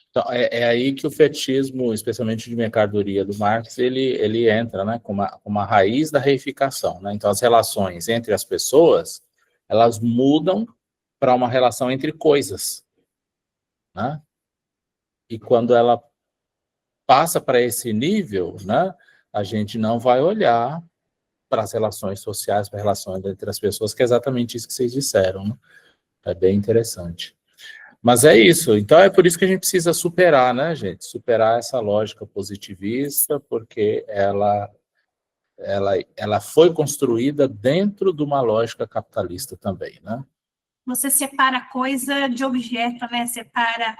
Então, é aí que o fetichismo, especialmente de mercadoria do Marx, ele entra, né, como uma raiz da reificação. Né? Então, as relações entre as pessoas, elas mudam para uma relação entre coisas. Né? E quando ela passa para esse nível, né, a gente não vai olhar para as relações sociais, para as relações entre as pessoas, que é exatamente isso que vocês disseram. Né? É bem interessante. Mas é isso, então é por isso que a gente precisa superar, né, gente? Superar essa lógica positivista, porque ela foi construída dentro de uma lógica capitalista também, né? Você separa coisa de objeto, né? Separa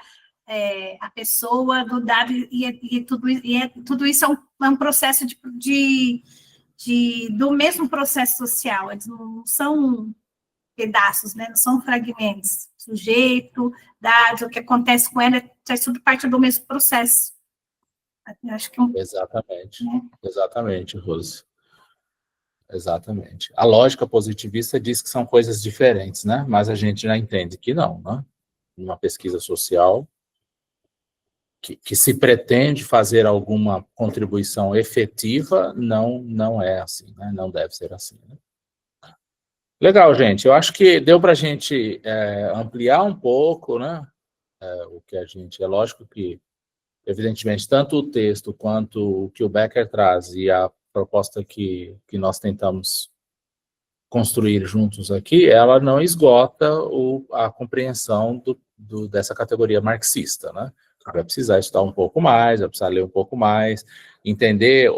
a pessoa do dado, e tudo isso é um processo do mesmo processo social, eles não são pedaços, né? Não são fragmentos. Sujeito, dado, o que acontece com ela, faz tudo parte do mesmo processo. Eu acho que Exatamente, exatamente, Rose. Exatamente. A lógica positivista diz que são coisas diferentes, né? Mas a gente já entende que não, né? Uma pesquisa social que se pretende fazer alguma contribuição efetiva, não é assim, né? Não deve ser assim, né? Legal, gente. Eu acho que deu para a gente ampliar um pouco, né? O que a gente... É lógico que, evidentemente, tanto o texto quanto o que o Becker traz e a proposta que nós tentamos construir juntos aqui, ela não esgota a compreensão dessa categoria marxista, né? Vai precisar estudar um pouco mais, vai precisar ler um pouco mais, entender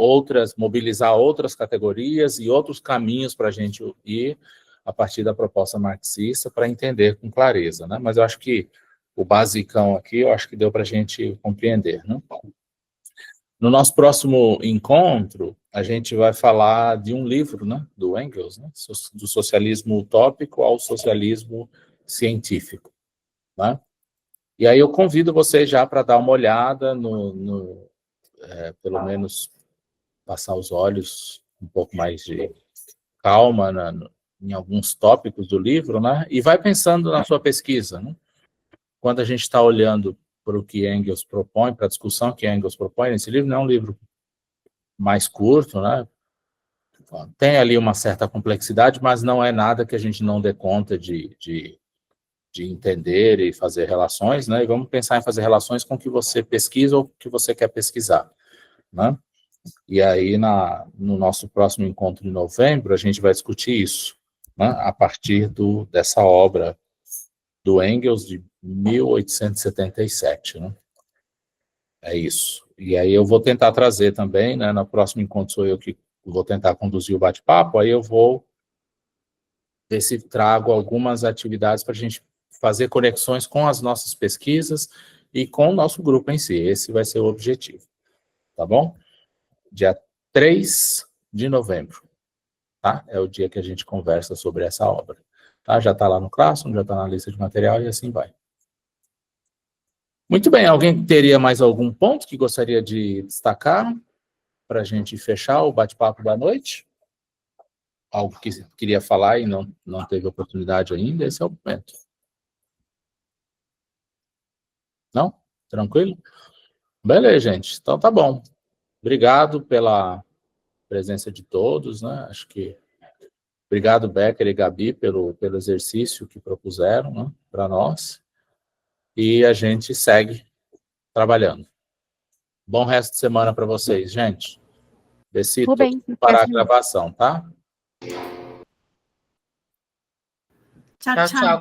mobilizar outras categorias e outros caminhos para a gente ir a partir da proposta marxista para entender com clareza, né? Mas eu acho que o basicão aqui, eu acho que deu para a gente compreender, né? No nosso próximo encontro, a gente vai falar de um livro, né, do Engels, né, do socialismo utópico ao socialismo científico, né? E aí eu convido vocês já para dar uma olhada pelo menos passar os olhos um pouco mais de calma em alguns tópicos do livro, né? E vai pensando na sua pesquisa, né? Quando a gente está olhando para o que Engels propõe, para a discussão que Engels propõe nesse livro, não é um livro mais curto, né? Tem ali uma certa complexidade, mas não é nada que a gente não dê conta de entender e fazer relações, né? E vamos pensar em fazer relações com o que você pesquisa ou o que você quer pesquisar, né? E aí, no nosso próximo encontro em novembro, a gente vai discutir isso, né? A partir dessa obra do Engels de 1877, né? É isso. E aí eu vou tentar trazer também, né? No próximo encontro sou eu que vou tentar conduzir o bate-papo, aí eu vou ver se trago algumas atividades para a gente fazer conexões com as nossas pesquisas e com o nosso grupo em si. Esse vai ser o objetivo, tá bom? Dia 3 de novembro, tá? É o dia que a gente conversa sobre essa obra. Tá? Já está lá no Classroom, já está na lista de material e assim vai. Muito bem, alguém teria mais algum ponto que gostaria de destacar para a gente fechar o bate-papo da noite? Algo que queria falar e não teve oportunidade ainda, esse é o momento. Não? Tranquilo? Beleza, gente. Então tá bom. Obrigado pela presença de todos, né? Acho que Obrigado, Becker e Gabi, pelo exercício que propuseram, né, para nós. E a gente segue trabalhando. Bom resto de semana para vocês, gente. Decito parar a gravação, tá? Tchau, tchau.